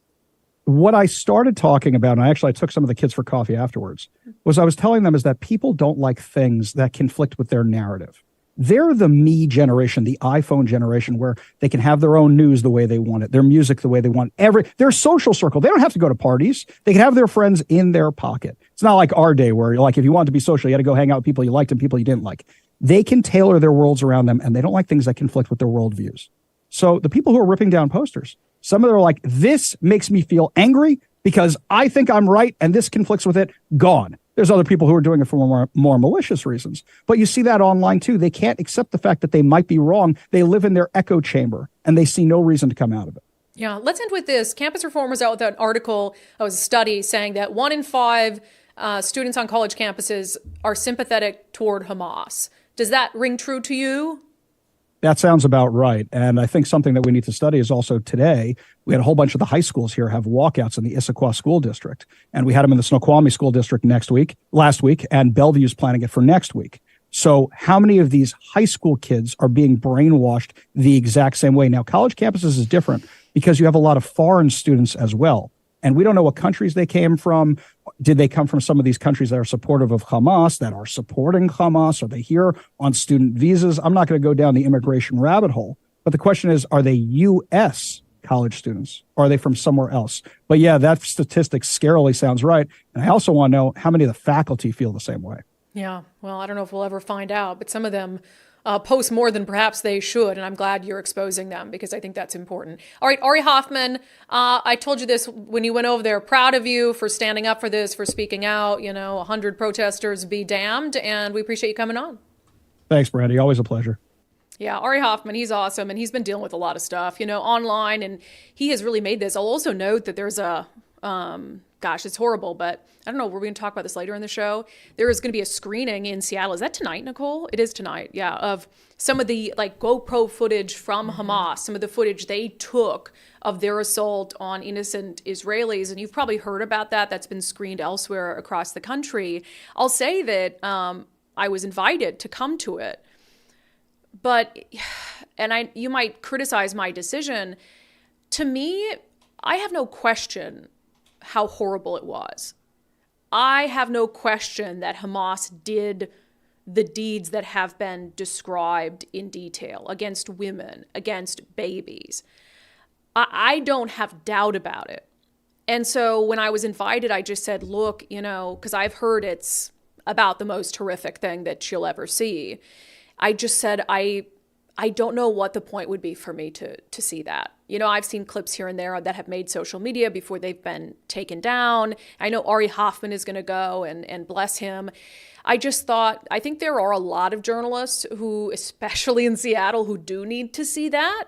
What I started talking about, and I took some of the kids for coffee afterwards, was I was telling them is that people don't like things that conflict with their narrative. They're the me generation, the iPhone generation, where they can have their own news the way they want it, their music the way they want it, their social circle. They don't have to go to parties. They can have their friends in their pocket. It's not like our day where, if you want to be social, you had to go hang out with people you liked and people you didn't like. They can tailor their worlds around them, and they don't like things that conflict with their worldviews. So the people who are ripping down posters, some of them are like, this makes me feel angry because I think I'm right and this conflicts with it, gone. There's other people who are doing it for more malicious reasons. But you see that online too. They can't accept the fact that they might be wrong. They live in their echo chamber and they see no reason to come out of it. Yeah, let's end with this. Campus Reform was out with an article, it was a study saying that 1 in 5 students on college campuses are sympathetic toward Hamas. Does that ring true to you? That sounds about right. And I think something that we need to study is also today, we had a whole bunch of the high schools here have walkouts in the Issaquah School District. And we had them in the Snoqualmie School District last week, and Bellevue's planning it for next week. So how many of these high school kids are being brainwashed the exact same way? Now, college campuses is different because you have a lot of foreign students as well. And we don't know what countries they came from. Did they come from some of these countries that are supportive of Hamas, that are supporting Hamas? Are they here on student visas? I'm not going to go down the immigration rabbit hole. But the question is, are they U.S. college students? Or are they from somewhere else? But yeah, that statistic scarily sounds right. And I also want to know how many of the faculty feel the same way. Yeah, well, I don't know if we'll ever find out, but some of them post more than perhaps they should, and I'm glad you're exposing them because I think that's important. All right, Ari Hoffman, I told you this when you went over there. Proud of you for standing up for this, for speaking out. 100 protesters be damned, and we appreciate you coming on. Thanks, Brandi. Always a pleasure. Yeah, Ari Hoffman, he's awesome, and he's been dealing with a lot of stuff, online, and he has really made this. I'll also note that there's a, gosh, it's horrible, but I don't know, we're going to talk about this later in the show. There is going to be a screening in Seattle. Is that tonight, Nicole? It is tonight, yeah, of some of the GoPro footage from Hamas, some of the footage they took of their assault on innocent Israelis, and you've probably heard about that. That's been screened elsewhere across the country. I'll say that I was invited to come to it. But, and you might criticize my decision. To me, I have no question how horrible it was. I have no question that Hamas did the deeds that have been described in detail against women, against babies. I don't have doubt about it. And so when I was invited, I just said, look, because I've heard it's about the most horrific thing that you'll ever see. I just said, I don't know what the point would be for me to see that. I've seen clips here and there that have made social media before they've been taken down. I know Ari Hoffman is going to go, and bless him. I just thought, I think there are a lot of journalists who, especially in Seattle, who do need to see that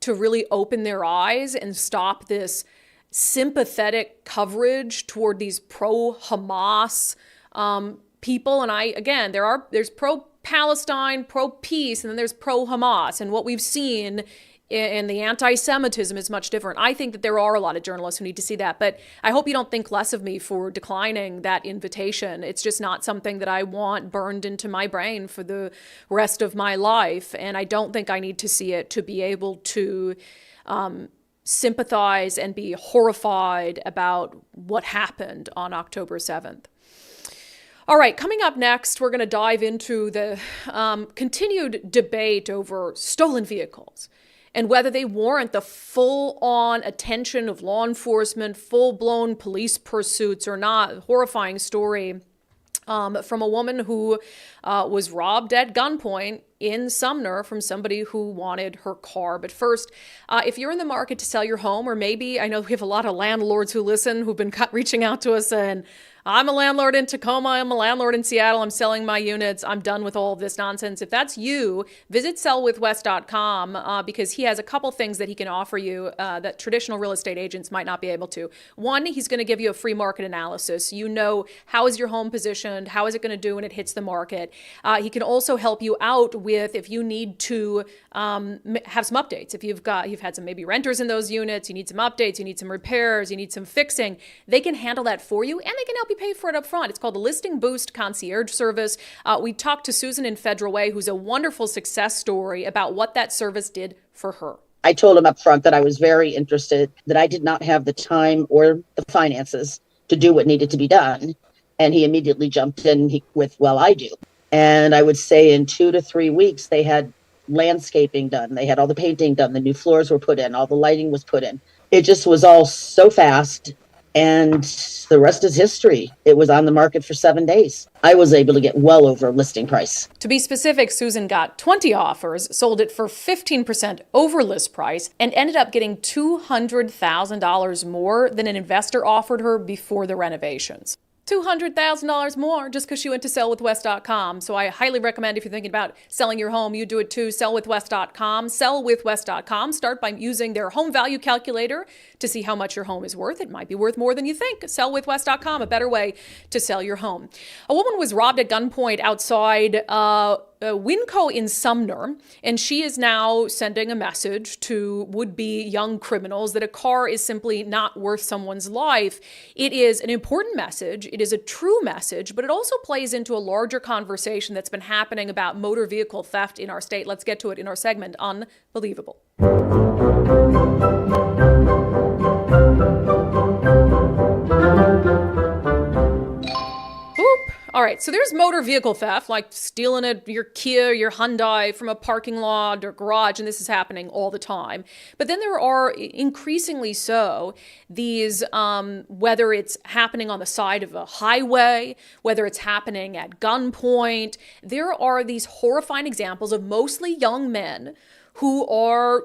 to really open their eyes and stop this sympathetic coverage toward these pro-Hamas people. And there's pro-Palestine, pro-peace, and then there's pro-Hamas. And what we've seen in the anti-Semitism is much different. I think that there are a lot of journalists who need to see that, but I hope you don't think less of me for declining that invitation. It's just not something that I want burned into my brain for the rest of my life, and I don't think I need to see it to be able to sympathize and be horrified about what happened on October 7th. All right, coming up next, we're going to dive into the continued debate over stolen vehicles and whether they warrant the full-on attention of law enforcement, full-blown police pursuits or not. A horrifying story from a woman who was robbed at gunpoint in Sumner from somebody who wanted her car. But first, if you're in the market to sell your home, or maybe, I know we have a lot of landlords who listen who've been reaching out to us and I'm a landlord in Tacoma, I'm a landlord in Seattle, I'm selling my units, I'm done with all of this nonsense. If that's you, visit sellwithwes.com because he has a couple things that he can offer you that traditional real estate agents might not be able to. One, he's going to give you a free market analysis. How is your home positioned? How is it going to do when it hits the market? He can also help you out with if you need to have some updates. If you've had some maybe renters in those units, you need some updates, you need some repairs, you need some fixing, they can handle that for you, and they can help you pay for it up front. It's called the Listing Boost Concierge Service. We talked to Susan in Federal Way, who's a wonderful success story about what that service did for her. I told him up front that I was very interested, that I did not have the time or the finances to do what needed to be done. And he immediately jumped in with, well, I do. And I would say in 2 to 3 weeks, they had landscaping done. They had all the painting done. The new floors were put in. All the lighting was put in. It just was all so fast. And the rest is history. It was on the market for 7 days. I was able to get well over listing price. To be specific, Susan got 20 offers, sold it for 15% over list price, and ended up getting $200,000 more than an investor offered her before the renovations. $200,000 more just because she went to sellwithwes.com. So I highly recommend if you're thinking about selling your home, you do it too. Sellwithwes.com. Sellwithwes.com. Start by using their home value calculator to to see how much your home is worth. It might be worth more than you think. Sellwithwest.com, a better way to sell your home. A woman was robbed at gunpoint outside Winco in Sumner, and she is now sending a message to would-be young criminals that a car is simply not worth someone's life. It is an important message. It is a true message, but it also plays into a larger conversation that's been happening about motor vehicle theft in our state. Let's get to it in our segment, Unbelievable. All right, so there's motor vehicle theft, like stealing your Kia, your Hyundai from a parking lot or garage, and this is happening all the time. But then there are, increasingly so, these, whether it's happening on the side of a highway, whether it's happening at gunpoint, there are these horrifying examples of mostly young men who are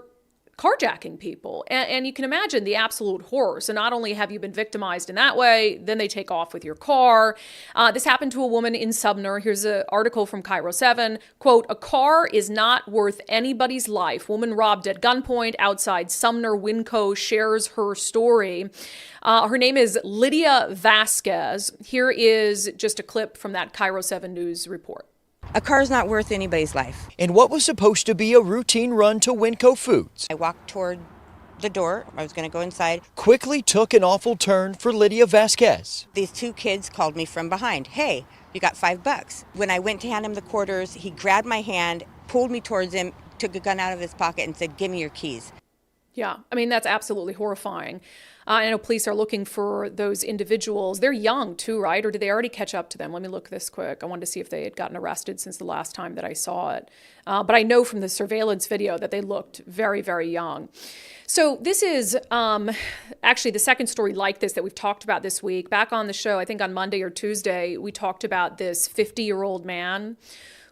carjacking people. And you can imagine the absolute horror. So not only have you been victimized in that way, then they take off with your car. This happened to a woman in Sumner. Here's an article from Cairo 7. Quote, "A car is not worth anybody's life. Woman robbed at gunpoint outside Sumner Winco shares her story." Her name is Lydia Vasquez. Here is just a clip from that Cairo 7 News report. A car's not worth anybody's life. In what was supposed to be a routine run to Winco Foods, I walked toward the door. I was going to go inside. Quickly took an awful turn for Lydia Vasquez. These two kids called me from behind. "Hey, you got $5. When I went to hand him the quarters, he grabbed my hand, pulled me towards him, took a gun out of his pocket and said, "Give me your keys." Yeah, I mean, that's absolutely horrifying. I know police are looking for those individuals. They're young too, right? Or did they already catch up to them? Let me look this quick. I wanted to see if they had gotten arrested since the last time that I saw it. But I know from the surveillance video that they looked very, very young. So this is actually the second story like this that we've talked about this week. Back on the show, I think on Monday or Tuesday, we talked about this 50-year-old man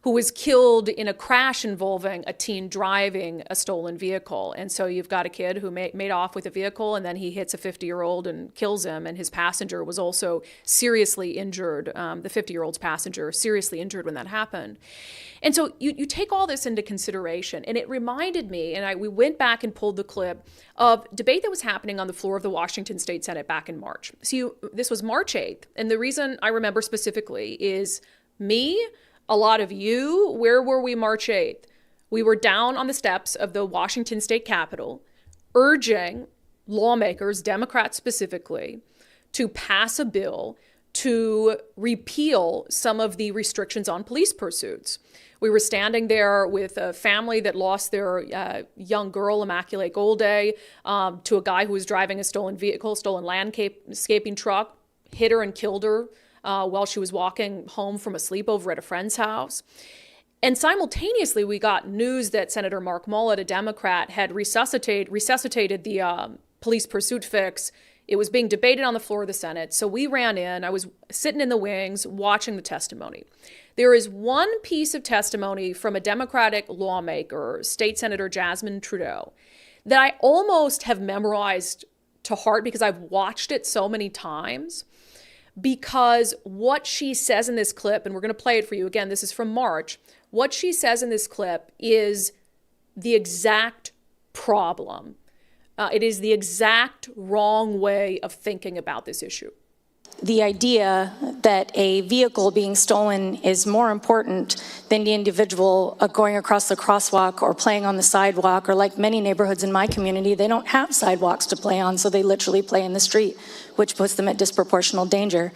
who was killed in a crash involving a teen driving a stolen vehicle. And so you've got a kid who made off with a vehicle, and then he hits a 50-year-old and kills him, and his passenger was also seriously injured. The 50-year-old's passenger seriously injured when that happened. And so you take all this into consideration, and it reminded me, and we went back and pulled the clip of debate that was happening on the floor of the Washington State Senate back in March. So this was March 8th, and the reason I remember specifically is me, a lot of you, where were we March 8th? We were down on the steps of the Washington State Capitol urging lawmakers, Democrats specifically, to pass a bill to repeal some of the restrictions on police pursuits. We were standing there with a family that lost their young girl, Immaculate Golday, to a guy who was driving a stolen landscaping truck, hit her and killed her while she was walking home from a sleepover at a friend's house. And simultaneously, we got news that Senator Mark Mullet, a Democrat, had resuscitated the police pursuit fix. It was being debated on the floor of the Senate. So we ran in. I was sitting in the wings watching the testimony. There is one piece of testimony from a Democratic lawmaker, State Senator Jasmine Trudeau, that I almost have memorized to heart because I've watched it so many times. Because what she says in this clip, and we're going to play it for you again, this is from March, what she says in this clip is the exact problem. It is the exact wrong way of thinking about this issue. The idea that a vehicle being stolen is more important than the individual going across the crosswalk or playing on the sidewalk, or like many neighborhoods in my community, they don't have sidewalks to play on, so they literally play in the street, which puts them at disproportional danger.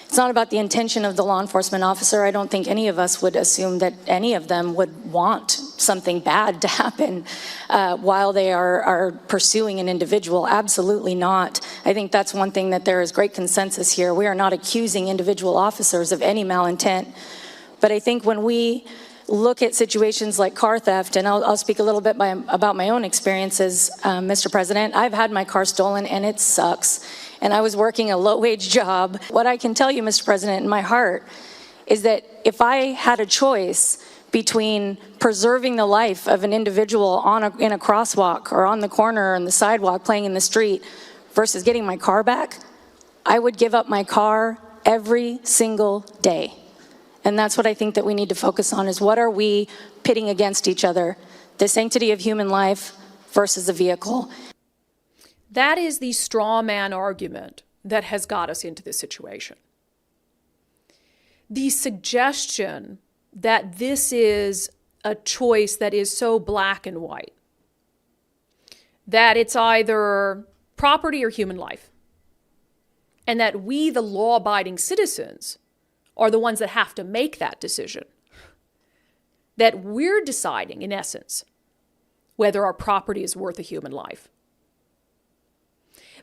It's not about the intention of the law enforcement officer. I don't think any of us would assume that any of them would want something bad to happen while they are pursuing an individual. Absolutely not. I think that's one thing that there is great consensus here. We are not accusing individual officers of any malintent. But I think when we look at situations like car theft, and I'll speak a little bit about my own experiences, Mr. President. I've had my car stolen, and it sucks. And I was working a low-wage job. What I can tell you, Mr. President, in my heart, is that if I had a choice between preserving the life of an individual in a crosswalk or on the corner or on the sidewalk playing in the street versus getting my car back, I would give up my car every single day. And that's what I think that we need to focus on, is what are we pitting against each other? The sanctity of human life versus a vehicle. That is the straw man argument that has got us into this situation. The suggestion that this is a choice that is so black and white, that it's either property or human life, and that we, the law-abiding citizens, are the ones that have to make that decision. That we're deciding, in essence, whether our property is worth a human life.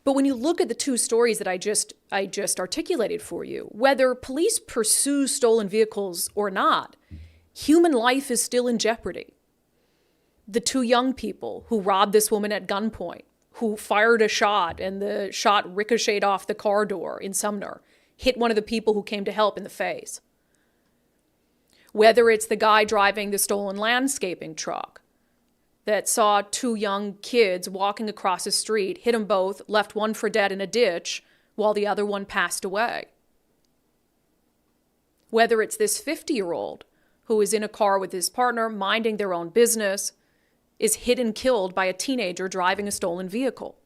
But when you look at the two stories that I just articulated for you, whether police pursue stolen vehicles or not, human life is still in jeopardy. The two young people who robbed this woman at gunpoint, who fired a shot and the shot ricocheted off the car door in Sumner, hit one of the people who came to help in the face. Whether it's the guy driving the stolen landscaping truck that saw two young kids walking across the street, hit them both, left one for dead in a ditch while the other one passed away. Whether it's this 50-year-old who is in a car with his partner, minding their own business, is hit and killed by a teenager driving a stolen vehicle.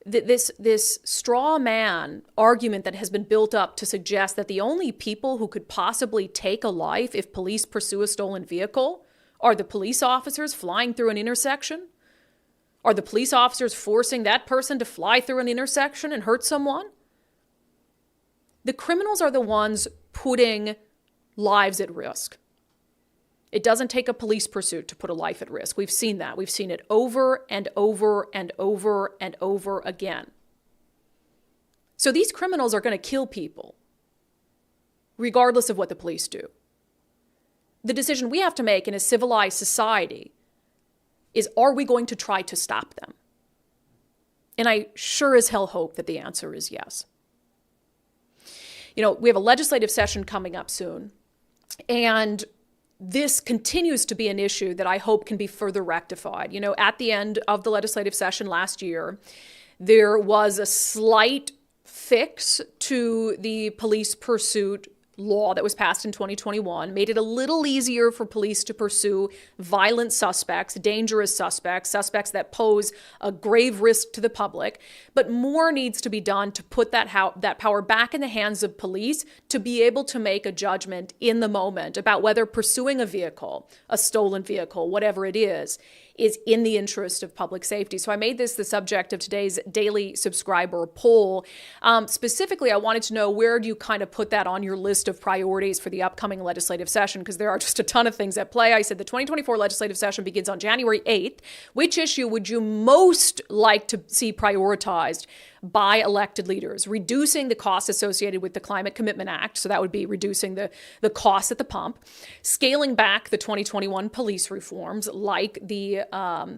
This straw man argument that has been built up to suggest that the only people who could possibly take a life if police pursue a stolen vehicle are the police officers flying through an intersection? Are the police officers forcing that person to fly through an intersection and hurt someone? The criminals are the ones putting lives at risk. It doesn't take a police pursuit to put a life at risk. We've seen that. We've seen it over and over and over and over again. So these criminals are going to kill people, regardless of what the police do. The decision we have to make in a civilized society is, are we going to try to stop them? And I sure as hell hope that the answer is yes. You know, we have a legislative session coming up soon, and this continues to be an issue that I hope can be further rectified. You know, at the end of the legislative session last year, there was a slight fix to the police pursuit law that was passed in 2021, made it a little easier for police to pursue violent suspects, dangerous suspects, suspects that pose a grave risk to the public. But more needs to be done to put that power back in the hands of police to be able to make a judgment in the moment about whether pursuing a vehicle, a stolen vehicle, whatever it is in the interest of public safety. So I made this the subject of today's daily subscriber poll. Specifically, I wanted to know, where do you kind of put that on your list of priorities for the upcoming legislative session? Because there are just a ton of things at play. I said the 2024 legislative session begins on January 8th. Which issue would you most like to see prioritized by elected leaders? Reducing the costs associated with the Climate Commitment Act, so that would be reducing the costs at the pump, scaling back the 2021 police reforms, like the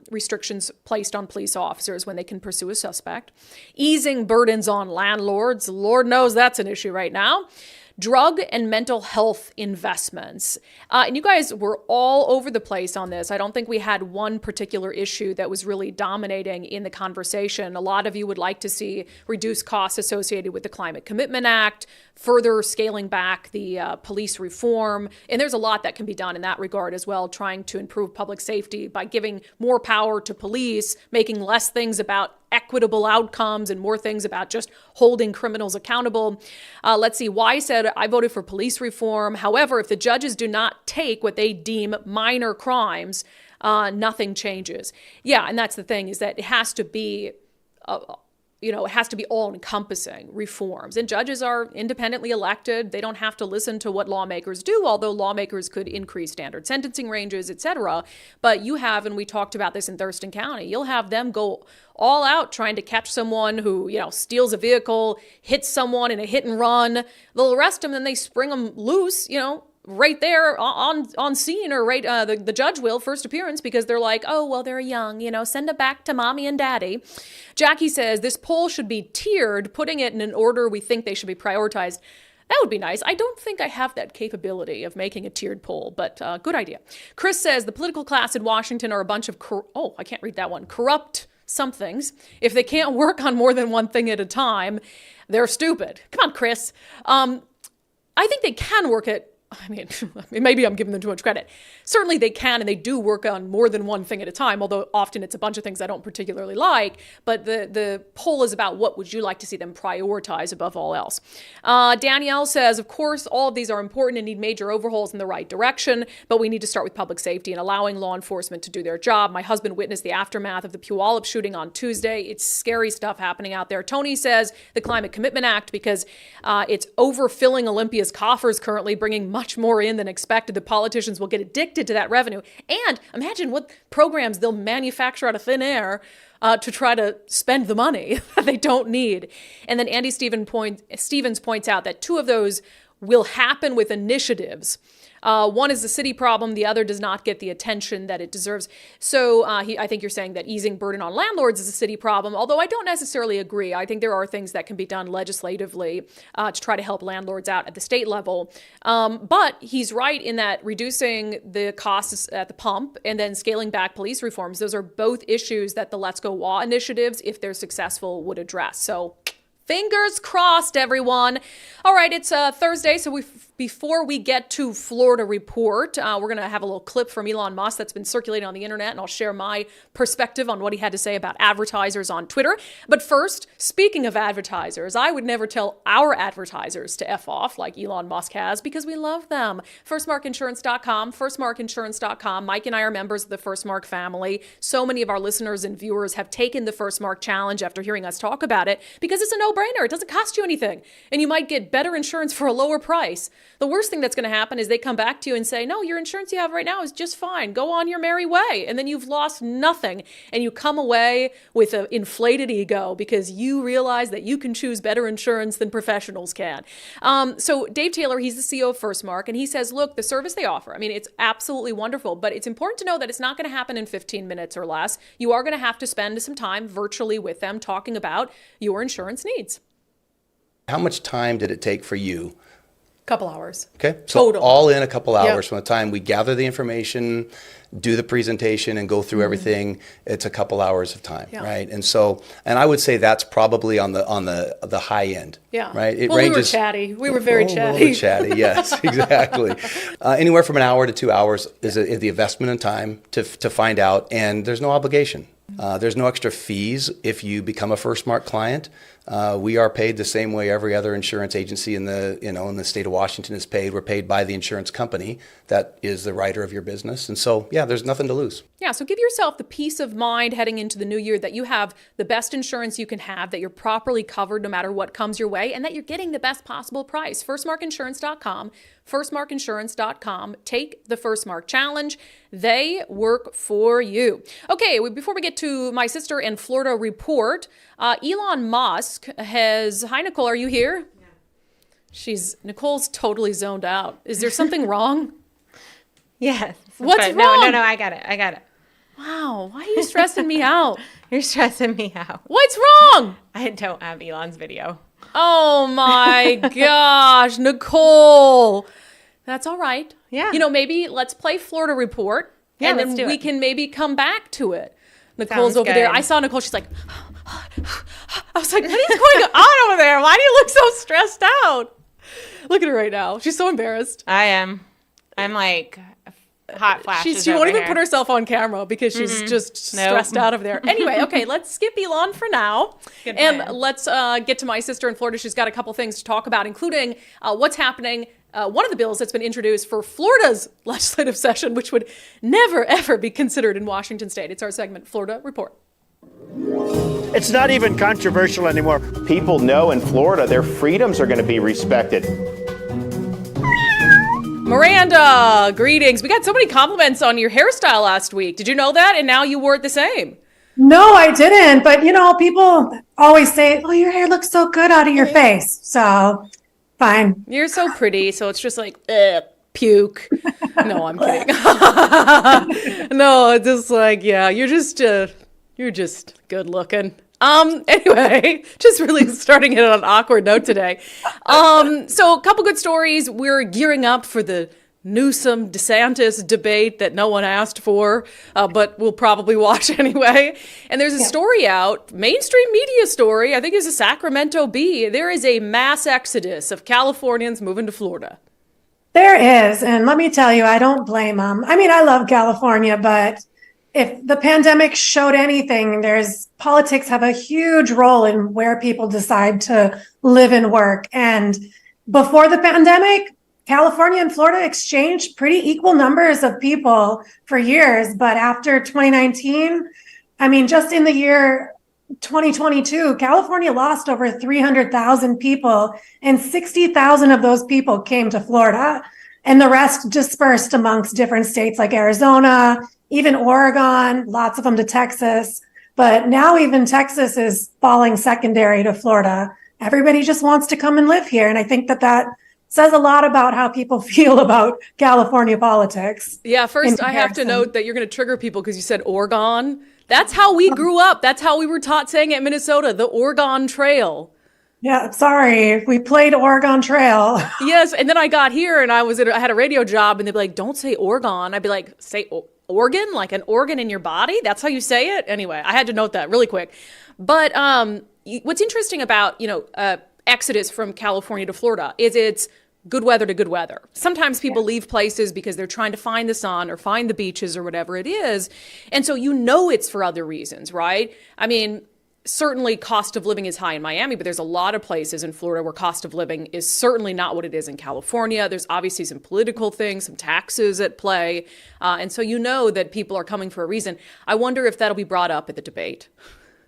restrictions placed on police officers when they can pursue a suspect, easing burdens on landlords, Lord knows that's an issue right now, drug and mental health investments. And you guys were all over the place on this. I don't think we had one particular issue that was really dominating in the conversation. A lot of you would like to see reduced costs associated with the Climate Commitment Act, further scaling back the police reform. And there's a lot that can be done in that regard as well, trying to improve public safety by giving more power to police, making less things about equitable outcomes and more things about just holding criminals accountable. Let's see. Y said, I voted for police reform. However, if the judges do not take what they deem minor crimes, nothing changes. Yeah, and that's the thing, is that it has to be it has to be all-encompassing reforms. And judges are independently elected. They don't have to listen to what lawmakers do, although lawmakers could increase standard sentencing ranges, et cetera. But you have, and we talked about this in Thurston County, you'll have them go all out trying to catch someone who, steals a vehicle, hits someone in a hit and run. They'll arrest them, then they spring them loose, right there on scene, or the judge will, first appearance, because they're like, oh, well, they're young, send it back to mommy and daddy. Jackie says this poll should be tiered, putting it in an order we think they should be prioritized. That would be nice. I don't think I have that capability of making a tiered poll, but good idea. Kruse says the political class in Washington are a bunch of, I can't read that one, corrupt somethings. If they can't work on more than one thing at a time, they're stupid. Come on, Chris. I think they can work at I mean, maybe I'm giving them too much credit. Certainly they can, and they do work on more than one thing at a time, although often it's a bunch of things I don't particularly like. But the poll is about what would you like to see them prioritize above all else. Danielle says, of course, all of these are important and need major overhauls in the right direction, but we need to start with public safety and allowing law enforcement to do their job. My husband witnessed the aftermath of the Puyallup shooting on Tuesday. It's scary stuff happening out there. Tony says the Climate Commitment Act, because it's overfilling Olympia's coffers currently, bringing much more in than expected. The politicians will get addicted to that revenue. And imagine what programs they'll manufacture out of thin air to try to spend the money that they don't need. And then Andy Stevens points out that 2 of those will happen with initiatives. One is the city problem. The other does not get the attention that it deserves. So I think you're saying that easing burden on landlords is a city problem, although I don't necessarily agree. I think there are things that can be done legislatively to try to help landlords out at the state level. But he's right in that reducing the costs at the pump and then scaling back police reforms, those are both issues that the Let's Go Law initiatives, if they're successful, would address. So fingers crossed, everyone. All right, it's Thursday, so before we get to Florida Report, we're going to have a little clip from Elon Musk that's been circulating on the internet, and I'll share my perspective on what he had to say about advertisers on Twitter. But first, speaking of advertisers, I would never tell our advertisers to F off like Elon Musk has, because we love them. FirstMarkInsurance.com, FirstMarkInsurance.com. Mike and I are members of the FirstMark family. So many of our listeners and viewers have taken the FirstMark challenge after hearing us talk about it, because it's a no-brainer. It doesn't cost you anything, and you might get better insurance for a lower price. The worst thing that's going to happen is they come back to you and say, no, your insurance you have right now is just fine. Go on your merry way. And then you've lost nothing. And you come away with an inflated ego because you realize that you can choose better insurance than professionals can. So Dave Taylor, he's the CEO of FirstMark, and he says, look, the service they offer, I mean, it's absolutely wonderful, but it's important to know that it's not going to happen in 15 minutes or less. You are going to have to spend some time virtually with them talking about your insurance needs. How much time did it take for you? Couple hours. Okay. So total. All in a couple hours. Yep. From the time we gather the information, do the presentation, and go through everything, it's a couple hours of time, right? And so, and I would say that's probably on the high end. Yeah. Right. It well, ranges. We were chatty. We were very chatty. We were chatty. Yes, exactly. Anywhere from an hour to 2 hours is the investment in time to find out, and there's no obligation. There's no extra fees if you become a FirstMark client. We are paid the same way every other insurance agency in the state of Washington is paid. We're paid by the insurance company that is the writer of your business. And so, yeah, there's nothing to lose. Yeah, so give yourself the peace of mind heading into the new year that you have the best insurance you can have, that you're properly covered no matter what comes your way, and that you're getting the best possible price. FirstMarkInsurance.com, FirstMarkInsurance.com. Take the FirstMark Challenge. They work for you. Okay, before we get to my sister and Florida Report, Elon Musk has... Hi, Nicole, are you here? Yeah. Nicole's totally zoned out. Is there something wrong? Yes. What's wrong? No, I got it. Wow, why are you stressing me out? You're stressing me out. What's wrong? I don't have Elon's video. Oh my gosh, Nicole. That's all right. Yeah. Maybe let's play Florida Report. Yeah, and let's then do we it. can maybe come back to it. Nicole's Sounds over good. there. I saw Nicole. She's like, I was like, what is going on over there? Why do you look so stressed out? Look at her right now. She's so embarrassed. I am. I'm like hot flashes. She won't even here. put herself on camera because she's just stressed out over there. Anyway, okay, let's skip Elon for now. Good and plan. let's get to my sister in Florida. She's got a couple things to talk about, including what's happening. One of the bills that's been introduced for Florida's legislative session, which would never, ever be considered in Washington State. It's our segment, Florida Report. It's not even controversial anymore. People know in Florida their freedoms are going to be respected. Miranda, greetings. We got so many compliments on your hairstyle last week. Did you know that? And now you wore it the same. No, I didn't. But, people always say, oh, your hair looks so good out of your face. So, fine. You're so pretty. So it's just like, puke. No, I'm kidding. No, it's just like, yeah, you're just good looking. Anyway, just really starting it on an awkward note today. So a couple good stories. We're gearing up for the Newsom-DeSantis debate that no one asked for, but we'll probably watch anyway. And there's a story out, mainstream media story, I think it's a Sacramento Bee. There is a mass exodus of Californians moving to Florida. There is. And let me tell you, I don't blame them. I mean, I love California, but if the pandemic showed anything, politics have a huge role in where people decide to live and work. And before the pandemic, California and Florida exchanged pretty equal numbers of people for years. But after 2019, I mean, just in the year 2022, California lost over 300,000 people, and 60,000 of those people came to Florida, and the rest dispersed amongst different states like Arizona, even Oregon, lots of them to Texas. But now even Texas is falling secondary to Florida. Everybody just wants to come and live here. And I think that says a lot about how people feel about California politics. Yeah, first I have to note that you're going to trigger people because you said Oregon. That's how we grew up. That's how we were taught saying it in Minnesota, the Oregon Trail. Yeah, sorry. We played Oregon Trail. Yes, and then I got here and I had a radio job and they'd be like, don't say Oregon. I'd be like, say organ, like an organ in your body? That's how you say it? Anyway, I had to note that really quick. But what's interesting about, exodus from California to Florida is it's good weather to good weather. Sometimes people leave places because they're trying to find the sun or find the beaches or whatever it is. And so it's for other reasons, right? I mean, certainly cost of living is high in Miami, but there's a lot of places in Florida where cost of living is certainly not what it is in California. There's obviously some political things, some taxes at play. And so that people are coming for a reason. I wonder if that'll be brought up at the debate.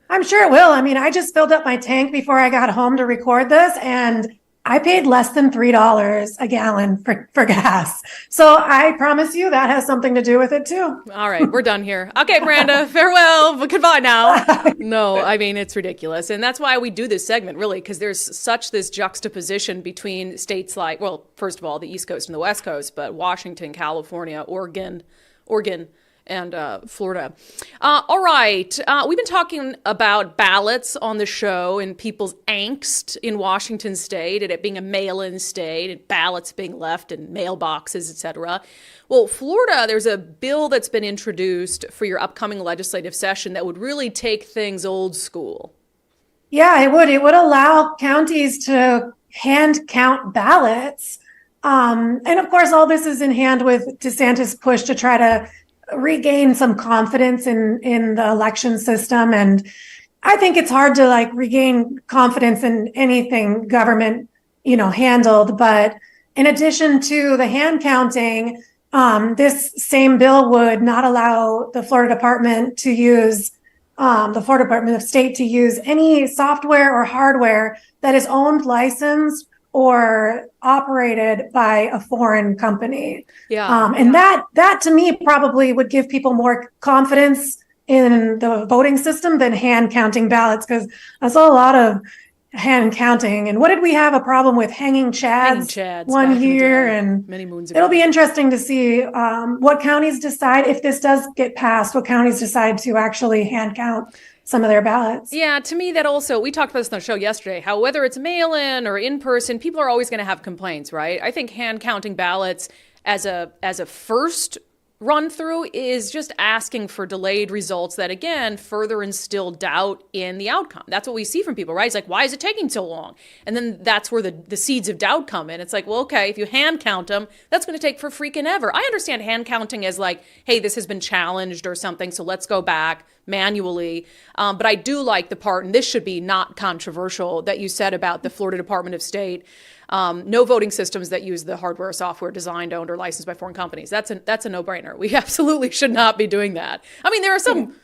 I'm sure it will. I mean, I just filled up my tank before I got home to record this, and I paid less than $3 a gallon for gas. So I promise you that has something to do with it too. All right, we're done here. Okay, Miranda, farewell, but goodbye now. No, I mean, it's ridiculous. And that's why we do this segment, really, because there's such this juxtaposition between states like, well, first of all, the East Coast and the West Coast, but Washington, California, Oregon, and Florida. All right. We've been talking about ballots on the show and people's angst in Washington state and it being a mail-in state and ballots being left in mailboxes, et cetera. Well, Florida, there's a bill that's been introduced for your upcoming legislative session that would really take things old school. Yeah, it would. It would allow counties to hand count ballots. And of course, all this is in hand with DeSantis' push to try to regain some confidence in the election system. And I think it's hard to regain confidence in anything government, handled. But in addition to the hand counting, this same bill would not allow the Florida Department of State to use any software or hardware that is owned, licensed, or operated by a foreign company. And that to me probably would give people more confidence in the voting system than hand counting ballots, because I saw a lot of hand counting. And what did we have a problem with? Hanging chads one year, and many moons ago. It'll be interesting to see what counties decide, if this does get passed, what counties decide to actually hand count some of their ballots. Yeah, to me that also, we talked about this on the show yesterday, how whether it's mail-in or in-person, people are always going to have complaints, right? I think hand counting ballots as a first run through is just asking for delayed results that, again, further instill doubt in the outcome. That's what we see from people, right? It's like, why is it taking so long? And then that's where the seeds of doubt come in. It's like, well, okay, if you hand count them, that's going to take for freaking ever. I understand hand counting as like, hey, this has been challenged or something, so let's go back manually. But I do like the part, and this should be not controversial, that you said about the Florida Department of State. No voting systems that use the hardware or software designed, owned, or licensed by foreign companies. That's a no-brainer. We absolutely should not be doing that. I mean, there are some,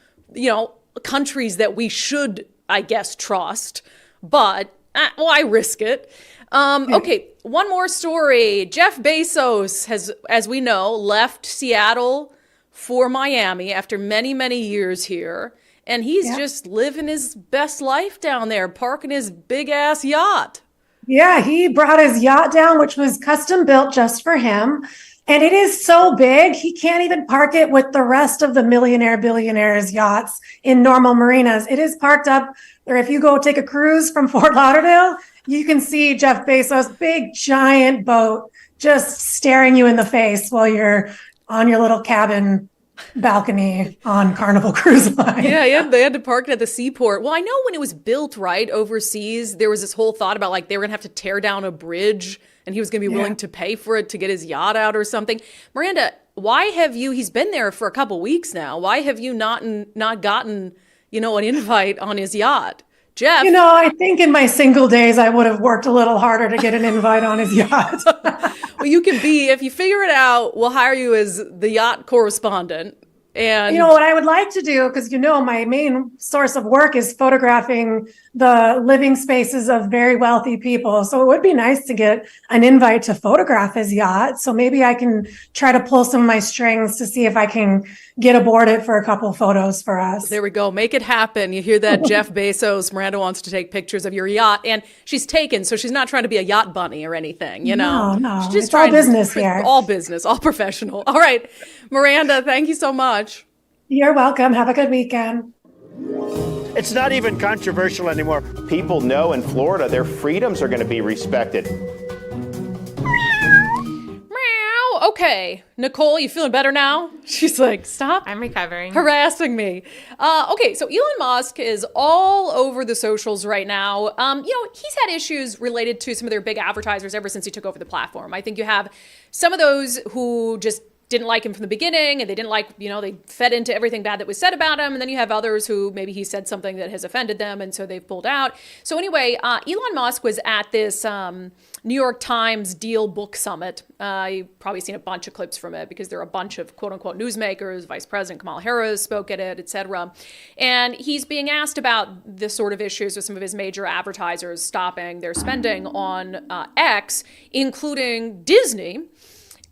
countries that we should, I guess, trust, but I risk it. Okay, one more story. Jeff Bezos has, as we know, left Seattle for Miami after many, many years here. And he's just living his best life down there, parking his big-ass yacht. Yeah, he brought his yacht down, which was custom built just for him. And it is so big, he can't even park it with the rest of the billionaires' yachts in normal marinas. It is parked up, or if you go take a cruise from Fort Lauderdale, you can see Jeff Bezos' big, giant boat just staring you in the face while you're on your little cabin balcony on Carnival Cruise Line. Yeah, they had to park it at the seaport. Well, I know when it was built, right, overseas, there was this whole thought about like they were going to have to tear down a bridge and he was going to be willing to pay for it to get his yacht out or something. Miranda, why have you, he's been there for a couple weeks now, why have you not gotten, an invite on his yacht? Jeff? I think in my single days, I would have worked a little harder to get an invite on his yacht. Well, you can be, if you figure it out, we'll hire you as the yacht correspondent. And what I would like to do, because my main source of work is photographing the living spaces of very wealthy people. So it would be nice to get an invite to photograph his yacht. So maybe I can try to pull some of my strings to see if I can get aboard it for a couple photos for us. There we go. Make it happen. You hear that, Jeff Bezos? Miranda wants to take pictures of your yacht, and she's taken, so she's not trying to be a yacht bunny or anything, No, She's just it's all business here. All business, all professional. All right, Miranda, thank you so much. You're welcome. Have a good weekend. It's not even controversial anymore. People know in Florida their freedoms are going to be respected. Meow. Okay, Nicole, you feeling better now? She's like, stop. I'm recovering. Harassing me. Okay, so Elon Musk is all over the socials right now. He's had issues related to some of their big advertisers ever since he took over the platform. I think you have some of those who just didn't like him from the beginning, and they didn't like, they fed into everything bad that was said about him. And then you have others who maybe he said something that has offended them, and so they've pulled out. So anyway, Elon Musk was at this New York Times Deal Book Summit. You've probably seen a bunch of clips from it because there are a bunch of quote unquote newsmakers. Vice President Kamala Harris spoke at it, etc. And he's being asked about this sort of issues with some of his major advertisers stopping their spending on X, including Disney.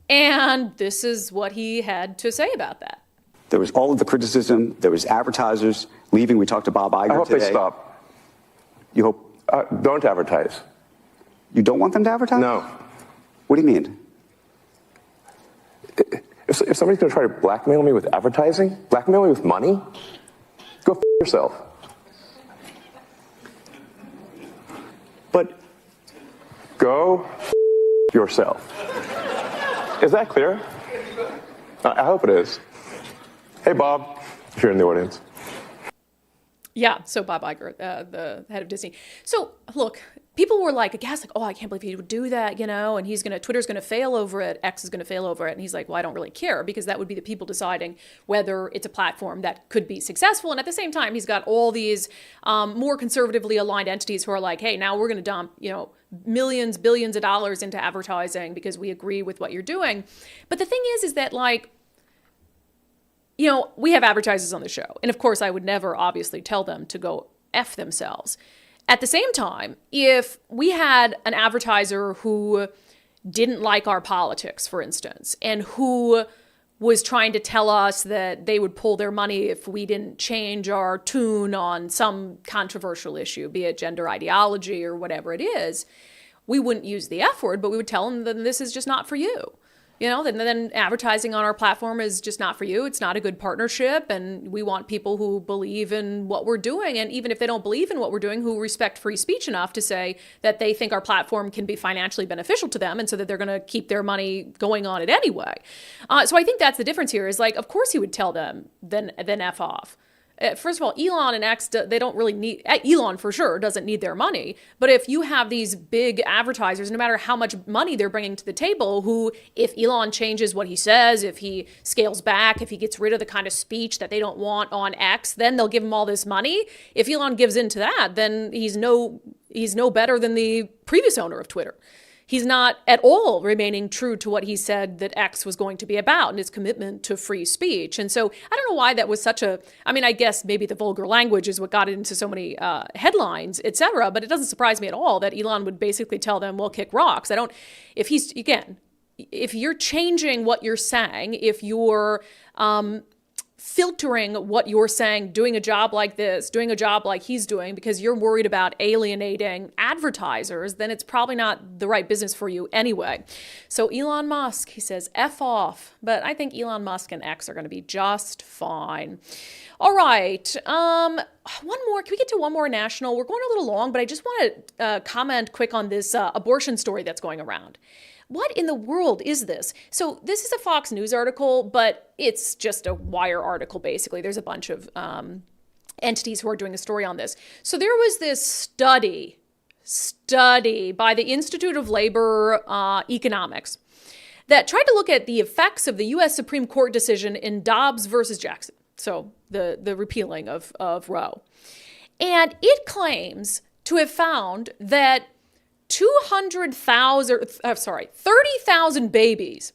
And this is what he had to say about that. There was all of the criticism. There was advertisers leaving. We talked to Bob Iger today. I hope they stop. You hope? Don't advertise. You don't want them to advertise? No. What do you mean? If somebody's going to try to blackmail me with advertising, blackmail me with money, go f*** yourself. But go f*** yourself. Is that clear? I hope it is. Hey, Bob, if you're in the audience. Yeah, so Bob Iger, the head of Disney. So, look, people were like, aghast, like, oh, I can't believe he would do that, and Twitter's going to fail over it, X is going to fail over it. And he's like, well, I don't really care, because that would be the people deciding whether it's a platform that could be successful. And at the same time, he's got all these more conservatively aligned entities who are like, hey, now we're going to dump, millions, billions of dollars into advertising because we agree with what you're doing. But the thing is that, like, we have advertisers on the show. And of course, I would never obviously tell them to go F themselves. At the same time, if we had an advertiser who didn't like our politics, for instance, and who was trying to tell us that they would pull their money if we didn't change our tune on some controversial issue, be it gender ideology or whatever it is, we wouldn't use the F word, but we would tell them that this is just not for you. Then advertising on our platform is just not for you. It's not a good partnership, and we want people who believe in what we're doing, and even if they don't believe in what we're doing, who respect free speech enough to say that they think our platform can be financially beneficial to them, and so that they're going to keep their money going on it anyway. So I think that's the difference here, is like, of course he would tell them, then F off. First of all, Elon and X, they don't really need, Elon for sure doesn't need their money. But if you have these big advertisers, no matter how much money they're bringing to the table, who, if Elon changes what he says, if he scales back, if he gets rid of the kind of speech that they don't want on X, then they'll give him all this money. If Elon gives in to that, then he's no better than the previous owner of Twitter. He's not at all remaining true to what he said that X was going to be about and his commitment to free speech. And so I don't know why that was such a, I guess maybe the vulgar language is what got it into so many headlines, et cetera, but it doesn't surprise me at all that Elon would basically tell them, well, kick rocks. If you're changing what you're saying, if you're filtering what you're saying, doing a job like this, doing a job like he's doing, because you're worried about alienating advertisers, then it's probably not the right business for you anyway. So Elon Musk, he says, F off. But I think Elon Musk and X are going to be just fine. All right. one more. Can we get to one more national? We're going a little long, but I just want to comment quick on this abortion story that's going around. What in the world is this? So this is a Fox News article, but it's just a Wire article, basically. There's a bunch of entities who are doing a story on this. So there was this study by the Institute of Labor Economics that tried to look at the effects of the U.S. Supreme Court decision in Dobbs versus Jackson. So the repealing of Roe. And it claims to have found that 30,000 babies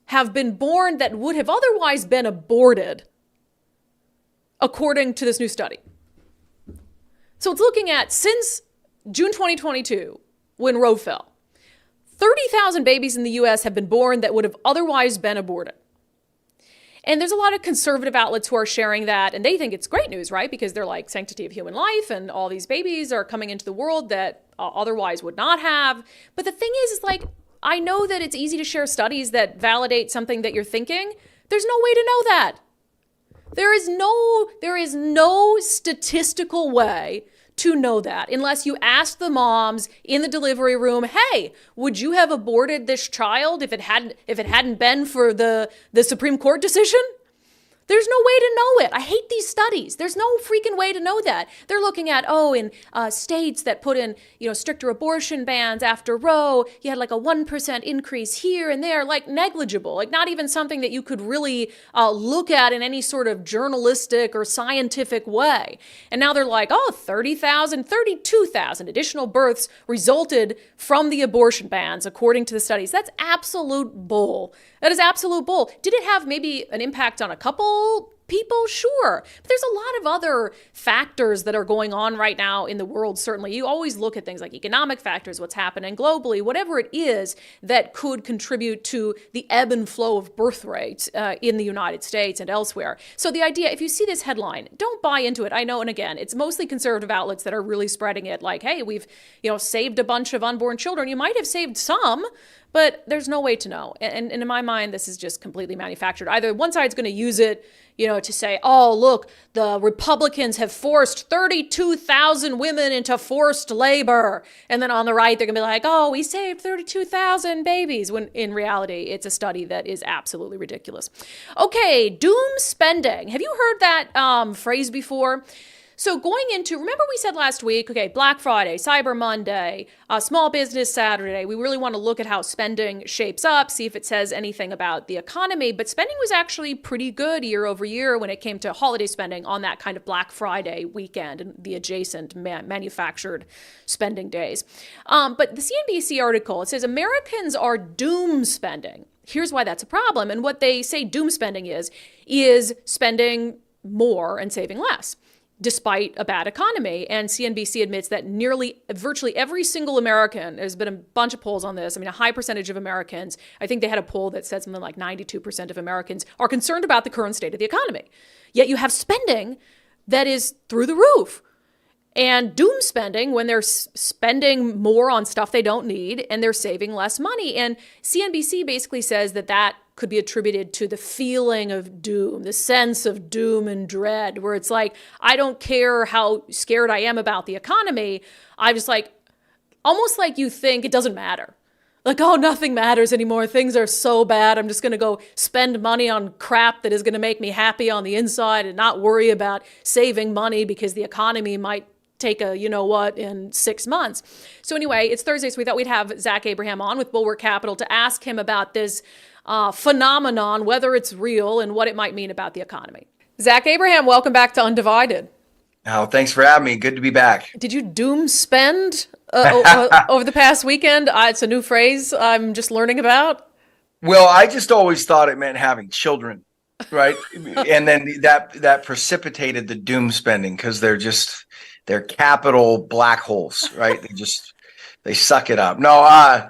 have been born that would have otherwise been aborted, according to this new study. So it's looking at since June 2022, when Roe fell, 30,000 babies in the U.S. have been born that would have otherwise been aborted. And there's a lot of conservative outlets who are sharing that, and they think it's great news, right? Because they're like sanctity of human life, and all these babies are coming into the world that otherwise would not have. But the thing is like, I know that it's easy to share studies that validate something that you're thinking. There's no way to know that. There is no statistical way to know that unless you ask the moms in the delivery room, hey, would you have aborted this child if it hadn't been for the Supreme Court decision? There's no way to know it. I hate these studies. There's no freaking way to know that. They're looking at, in states that put in, stricter abortion bans after Roe, you had like a 1% increase here and there, like negligible, like not even something that you could really look at in any sort of journalistic or scientific way. And now they're like, 32,000 additional births resulted from the abortion bans, according to the studies. That's absolute bull. That is absolute bull. Did it have maybe an impact on a couple people? Sure. But there's a lot of other factors that are going on right now in the world, certainly. You always look at things like economic factors, what's happening globally, whatever it is that could contribute to the ebb and flow of birth rates in the United States and elsewhere. So the idea, if you see this headline, don't buy into it. I know, and again, it's mostly conservative outlets that are really spreading it like, hey, we've saved a bunch of unborn children. You might have saved some, but there's no way to know. And in my mind, this is just completely manufactured. Either one side's going to use it, to say, oh, look, the Republicans have forced 32,000 women into forced labor. And then on the right, they're going to be like, oh, we saved 32,000 babies. When in reality, it's a study that is absolutely ridiculous. Okay, doom spending. Have you heard that phrase before? So going into, remember we said last week, okay, Black Friday, Cyber Monday, Small Business Saturday, we really want to look at how spending shapes up, see if it says anything about the economy, but spending was actually pretty good year over year when it came to holiday spending on that kind of Black Friday weekend and the adjacent manufactured spending days. But the CNBC article, it says Americans are doom spending. Here's why that's a problem. And what they say doom spending is spending more and saving less, despite a bad economy. And CNBC admits that virtually every single American, there's been a bunch of polls on this, a high percentage of Americans, I think they had a poll that said something like 92% of Americans are concerned about the current state of the economy. Yet you have spending that is through the roof. And doom spending when they're spending more on stuff they don't need and they're saving less money. And CNBC basically says that could be attributed to the feeling of doom, the sense of doom and dread, where it's like, I don't care how scared I am about the economy. I'm just like, almost like you think it doesn't matter. Like, oh, nothing matters anymore. Things are so bad. I'm just going to go spend money on crap that is going to make me happy on the inside and not worry about saving money because the economy might take a in 6 months. So anyway, it's Thursday, so we thought we'd have Zach Abraham on with Bulwark Capital to ask him about this phenomenon, whether it's real and what it might mean about the economy. Zach Abraham, welcome back to Undivided. Oh, thanks for having me. Good to be back. Did you doom spend over the past weekend? It's a new phrase I'm just learning about. Well, I just always thought it meant having children, right? And then that precipitated the doom spending because they're capital black holes, right? They suck it up. No,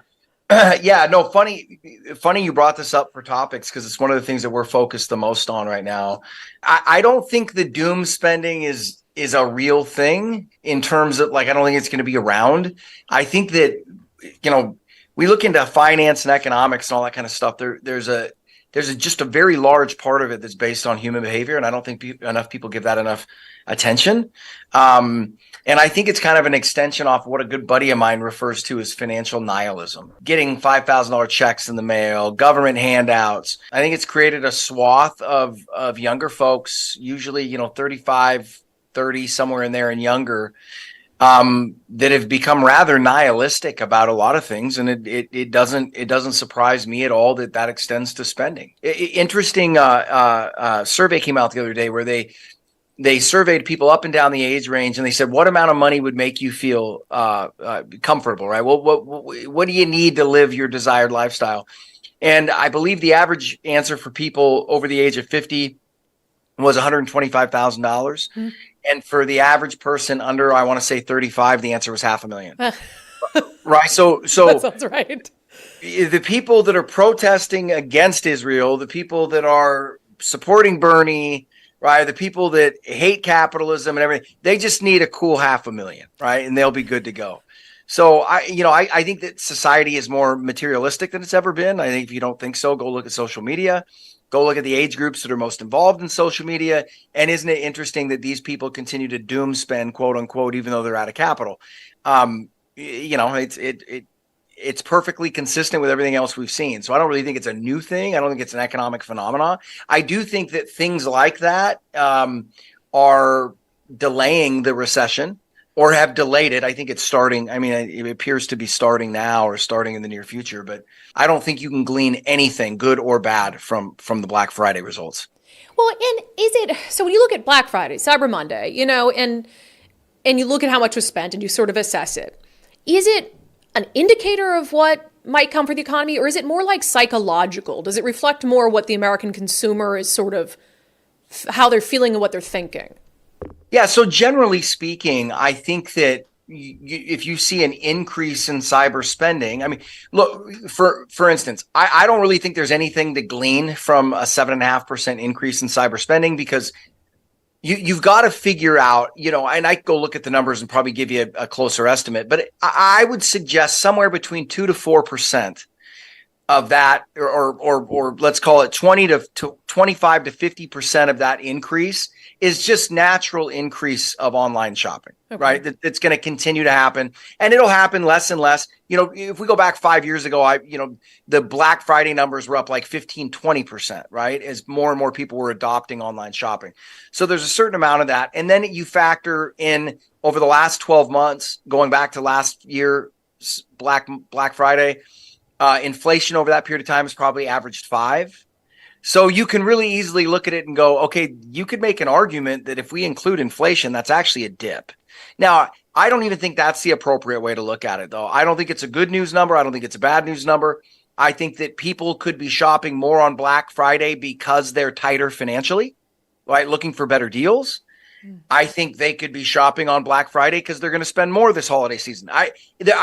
funny you brought this up for topics because it's one of the things that we're focused the most on right now. I don't think the doom spending is a real thing in terms of I don't think it's going to be around. I think that, we look into finance and economics and all that kind of stuff. There's there's just a very large part of it that's based on human behavior, and I don't think enough people give that enough attention. And I think it's kind of an extension off what a good buddy of mine refers to as financial nihilism. Getting $5,000 checks in the mail, government handouts. I think it's created a swath of younger folks, usually 35, 30, somewhere in there and younger, that have become rather nihilistic about a lot of things, and it doesn't surprise me at all that extends to spending. Interesting survey came out the other day where they surveyed people up and down the age range, and they said, what amount of money would make you feel comfortable, right? Well, what do you need to live your desired lifestyle? And I believe the average answer for people over the age of 50 was $125,000. Mm-hmm. And for the average person under, I want to say 35, the answer was $500,000. Right. So that sounds right. The people that are protesting against Israel, the people that are supporting Bernie, right, the people that hate capitalism and everything, they just need a cool $500,000, right? And they'll be good to go. So I think that society is more materialistic than it's ever been. I think if you don't think so, go look at social media. Go look at the age groups that are most involved in social media. And isn't it interesting that these people continue to doom spend, quote unquote, even though they're out of capital? It's perfectly consistent with everything else we've seen. So I don't really think it's a new thing. I don't think it's an economic phenomenon. I do think that things like that are delaying the recession or have delayed it. I think it's starting. I mean, it appears to be starting now or starting in the near future, but I don't think you can glean anything good or bad from the Black Friday results. Well, and is it, so when you look at Black Friday, Cyber Monday, and you look at how much was spent and you sort of assess it, is it an indicator of what might come for the economy, or is it more like psychological? Does it reflect more what the American consumer is sort of, how they're feeling and what they're thinking? Yeah, so generally speaking, I think that if you see an increase in cyber spending, I mean, look, for instance, I don't really think there's anything to glean from a 7.5% increase in cyber spending, because you've got to figure out, and I go look at the numbers and probably give you a closer estimate, but I would suggest somewhere between 2 to 4% of that, or let's call it 20 to 25 to 50% of that increase is just natural increase of online shopping, okay, right? It's going to continue to happen, and it'll happen less and less. If we go back 5 years ago, the Black Friday numbers were up like 15, 20%, right? As more and more people were adopting online shopping. So there's a certain amount of that. And then you factor in over the last 12 months, going back to last year, Black Friday, inflation over that period of time has probably averaged 5%. So you can really easily look at it and go, okay, you could make an argument that if we include inflation, that's actually a dip. Now, I don't even think that's the appropriate way to look at it, though. I don't think it's a good news number. I don't think it's a bad news number. I think that people could be shopping more on Black Friday because they're tighter financially, right? Looking for better deals. I think they could be shopping on Black Friday because they're going to spend more this holiday season. I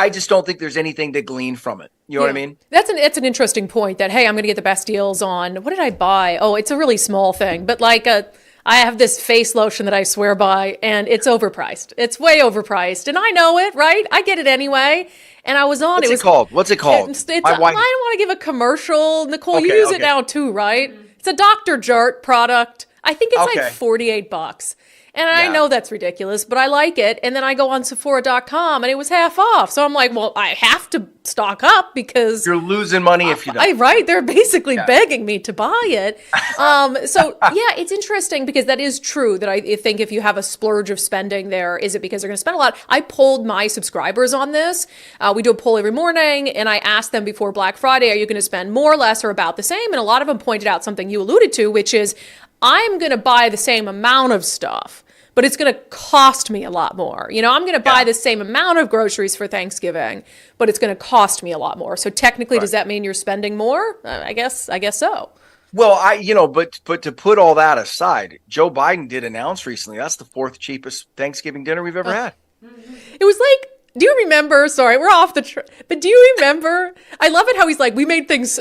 just don't think there's anything to glean from it. You know what I mean? That's an interesting point that, hey, I'm going to get the best deals on, what did I buy? Oh, it's a really small thing, but I have this face lotion that I swear by, and it's overpriced. It's way overpriced, and I know it, right? I get it anyway. And I was on. What's it called? I don't want to give a commercial. Nicole, you use it now too, right? It's a Dr. Jart product. I think it's like $48. And I know that's ridiculous, but I like it. And then I go on Sephora.com and it was half off. So I'm like, well, I have to stock up because you're losing money if you don't. Right. They're basically begging me to buy it. It's interesting because that is true that I think if you have a splurge of spending there, is it because they're going to spend a lot? I polled my subscribers on this. We do a poll every morning and I asked them before Black Friday, are you going to spend more, less, or about the same? And a lot of them pointed out something you alluded to, which is I'm going to buy the same amount of stuff, but it's going to cost me a lot more. I'm going to buy the same amount of groceries for Thanksgiving, but it's going to cost me a lot more. So technically, does that mean you're spending more? I guess so. Well, but to put all that aside, Joe Biden did announce recently that's the 4th cheapest Thanksgiving dinner we've ever had. It was like, do you remember? Sorry, we're off the but do you remember? I love it how he's like, we made things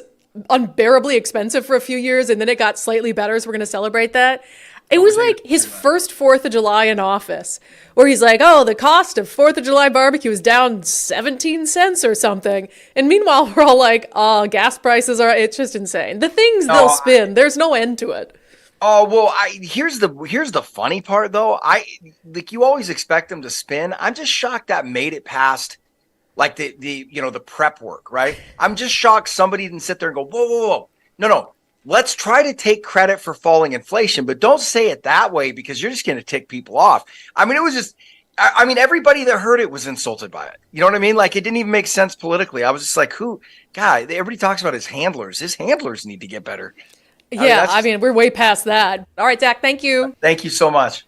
unbearably expensive for a few years and then it got slightly better, so we're going to celebrate that. It was like his first 4th of July in office, where he's like, oh, the cost of 4th of July barbecue is down 17 cents or something. And meanwhile, we're all like, oh, gas prices it's just insane. The things they'll spin, there's no end to it. Oh, well, here's the funny part, though. You always expect them to spin. I'm just shocked that made it past like the prep work, right? I'm just shocked somebody didn't sit there and go, whoa. No. Let's try to take credit for falling inflation, but don't say it that way because you're just going to tick people off. I mean, it was just, everybody that heard it was insulted by it. You know what I mean? Like, it didn't even make sense politically. I was just like, everybody talks about his handlers. His handlers need to get better. Yeah, we're way past that. All right, Zach, thank you. Thank you so much.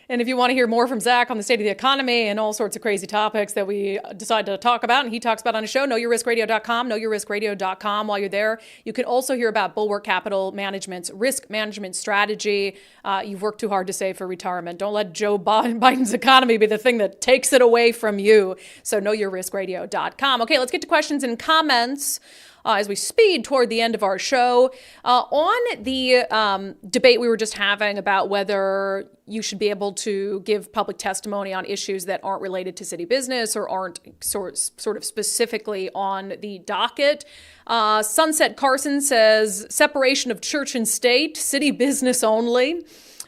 And if you want to hear more from Zach on the state of the economy and all sorts of crazy topics that we decide to talk about, and he talks about on his show, knowyourriskradio.com, knowyourriskradio.com. While you're there, you can also hear about Bulwark Capital Management's risk management strategy. You've worked too hard to save for retirement. Don't let Joe Biden's economy be the thing that takes it away from you. So knowyourriskradio.com. Okay, let's get to questions and comments. As we speed toward the end of our show, on the debate we were just having about whether you should be able to give public testimony on issues that aren't related to city business or aren't sort of specifically on the docket. Sunset Carson says separation of church and state, city business only.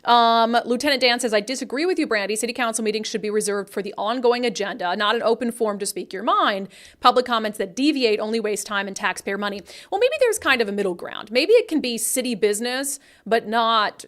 Lieutenant Dan says, I disagree with you, Brandi. City council meetings should be reserved for the ongoing agenda, not an open forum to speak your mind. Public comments that deviate only waste time and taxpayer money. Well, maybe there's kind of a middle ground. Maybe it can be city business, but not...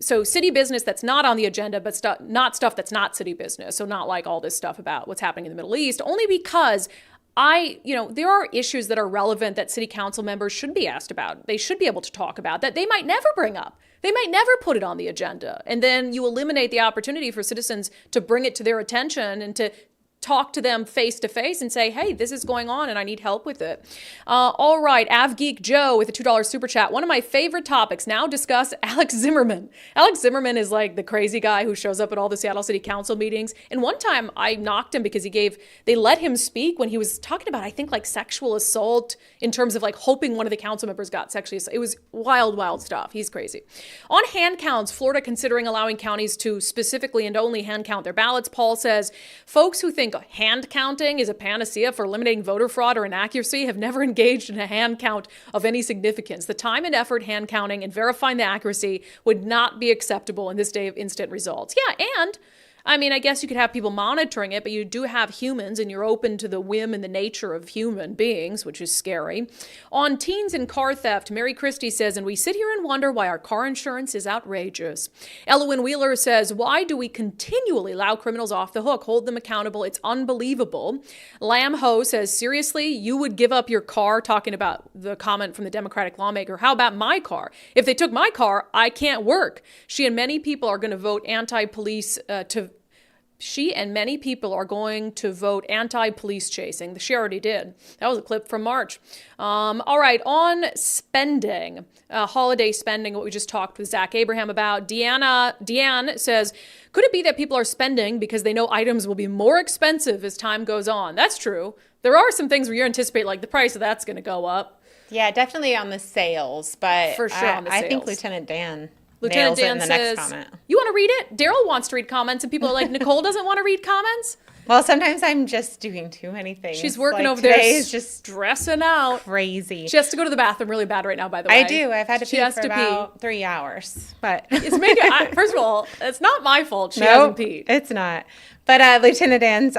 So city business that's not on the agenda, but not stuff that's not city business. So not like all this stuff about what's happening in the Middle East, only because there are issues that are relevant that city council members should be asked about. They should be able to talk about that they might never bring up. They might never put it on the agenda. And then you eliminate the opportunity for citizens to bring it to their attention and to talk to them face to face and say, hey, this is going on and I need help with it. All right, AvGeek Joe with a $2 super chat. One of my favorite topics. Now discuss Alex Zimmerman. Alex Zimmerman is like the crazy guy who shows up at all the Seattle City Council meetings. And one time I knocked him because they let him speak when he was talking about, I think, like sexual assault in terms of like hoping one of the council members got sexually assaulted. It was wild, wild stuff. He's crazy. On hand counts, Florida considering allowing counties to specifically and only hand count their ballots. Paul says, folks who think hand counting is a panacea for eliminating voter fraud or inaccuracy have never engaged in a hand count of any significance. The time and effort hand counting and verifying the accuracy would not be acceptable in this day of instant results. Yeah, and I guess you could have people monitoring it, but you do have humans and you're open to the whim and the nature of human beings, which is scary. On teens and car theft, Mary Christie says, and we sit here and wonder why our car insurance is outrageous. Elowen Wheeler says, why do we continually allow criminals off the hook? Hold them accountable. It's unbelievable. Lamb Ho says, seriously, you would give up your car, talking about the comment from the Democratic lawmaker. How about my car? If they took my car, I can't work. She and many people are going to vote anti-police anti-police chasing. She already did. That was a clip from March. All right, on spending, holiday spending, what we just talked with Zach Abraham about. Deanne says, could it be that people are spending because they know items will be more expensive as time goes on? That's true. There are some things where you anticipate like the price of that's going to go up. Yeah, definitely on the sales, but for sure on the sales. I think Lieutenant Dan says, next comment. You want to read it? Daryl wants to read comments, and people are like, Nicole doesn't want to read comments? Well, sometimes I'm just doing too many things. She's working over there. She's just stressing out. Crazy. She has to go to the bathroom really bad right now, by the way. I do. I've had to pee for about 3 hours. But first of all, it's not my fault she hasn't peed. It's not. But Lieutenant Dan's,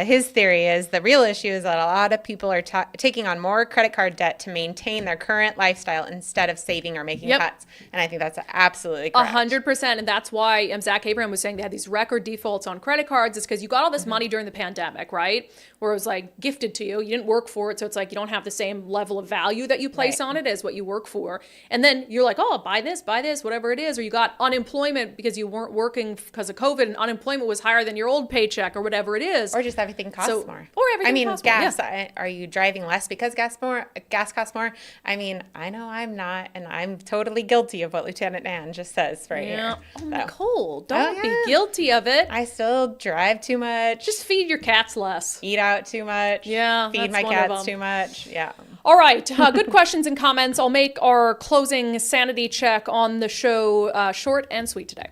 his theory is the real issue is that a lot of people are taking on more credit card debt to maintain their current lifestyle instead of saving or making cuts. And I think that's absolutely correct. 100%. And that's why Zach Abraham was saying they had these record defaults on credit cards. It's because you got all this money during the pandemic, right? Where it was like gifted to you. You didn't work for it. So it's like you don't have the same level of value that you place on it as what you work for. And then you're like, oh, buy this, whatever it is. Or you got unemployment because you weren't working because of COVID and unemployment was higher than than your old paycheck or whatever it is. Or just everything costs more. Or everything costs more. Gas. Are you driving less because gas costs more? I mean, I know I'm not, and I'm totally guilty of what Lieutenant Ann just says here. Oh, Nicole, don't be guilty of it. I still drive too much. Just feed your cats less. Eat out too much. Yeah, feed my cats too much. Yeah. All right. Good questions and comments. I'll make our closing sanity check on the show short and sweet today.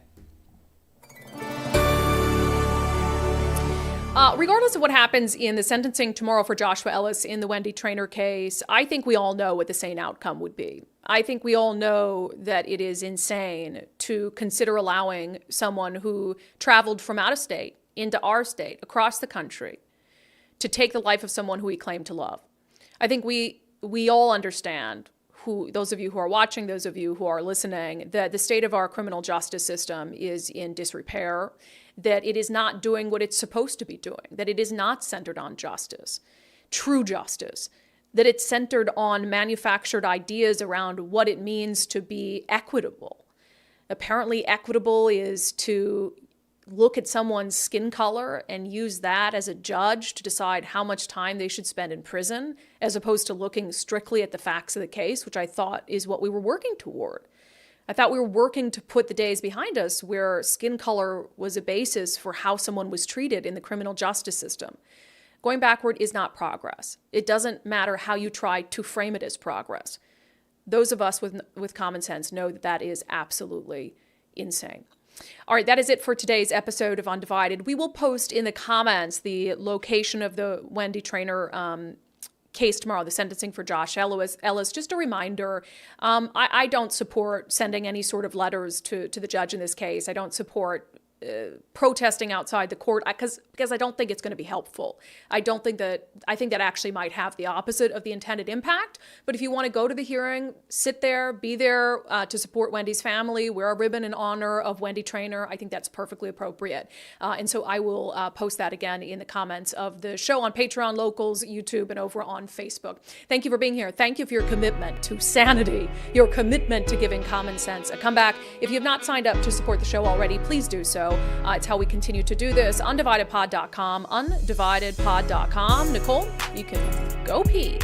Regardless of what happens in the sentencing tomorrow for Joshua Ellis in the Wendy Trainer case, I think we all know what the sane outcome would be. I think we all know that it is insane to consider allowing someone who traveled from out of state into our state, across the country, to take the life of someone who he claimed to love. I think we all understand, those of you who are watching, those of you who are listening, that the state of our criminal justice system is in disrepair, that it is not doing what it's supposed to be doing, that it is not centered on justice, true justice, that it's centered on manufactured ideas around what it means to be equitable. Apparently, equitable is to look at someone's skin color and use that as a judge to decide how much time they should spend in prison, as opposed to looking strictly at the facts of the case, which I thought is what we were working toward. I thought we were working to put the days behind us where skin color was a basis for how someone was treated in the criminal justice system. Going backward is not progress. It doesn't matter how you try to frame it as progress. Those of us with common sense know that that is absolutely insane. All right, that is it for today's episode of Undivided. We will post in the comments the location of the Wendi Traynor case tomorrow, the sentencing for Josh Ellis. Just a reminder, I don't support sending any sort of letters to the judge in this case. I don't support protesting outside the court because I don't think it's going to be helpful. I think that actually might have the opposite of the intended impact. But if you want to go to the hearing, sit there, be there to support Wendy's family, wear a ribbon in honor of Wendi Traynor, I think that's perfectly appropriate. And so I will post that again in the comments of the show on Patreon, Locals, YouTube, and over on Facebook. Thank you for being here. Thank you for your commitment to sanity, your commitment to giving common sense a comeback. If you have not signed up to support the show already, please do so. It's how we continue to do this. undividedpod.com, undividedpod.com. Nicole, you can go pee.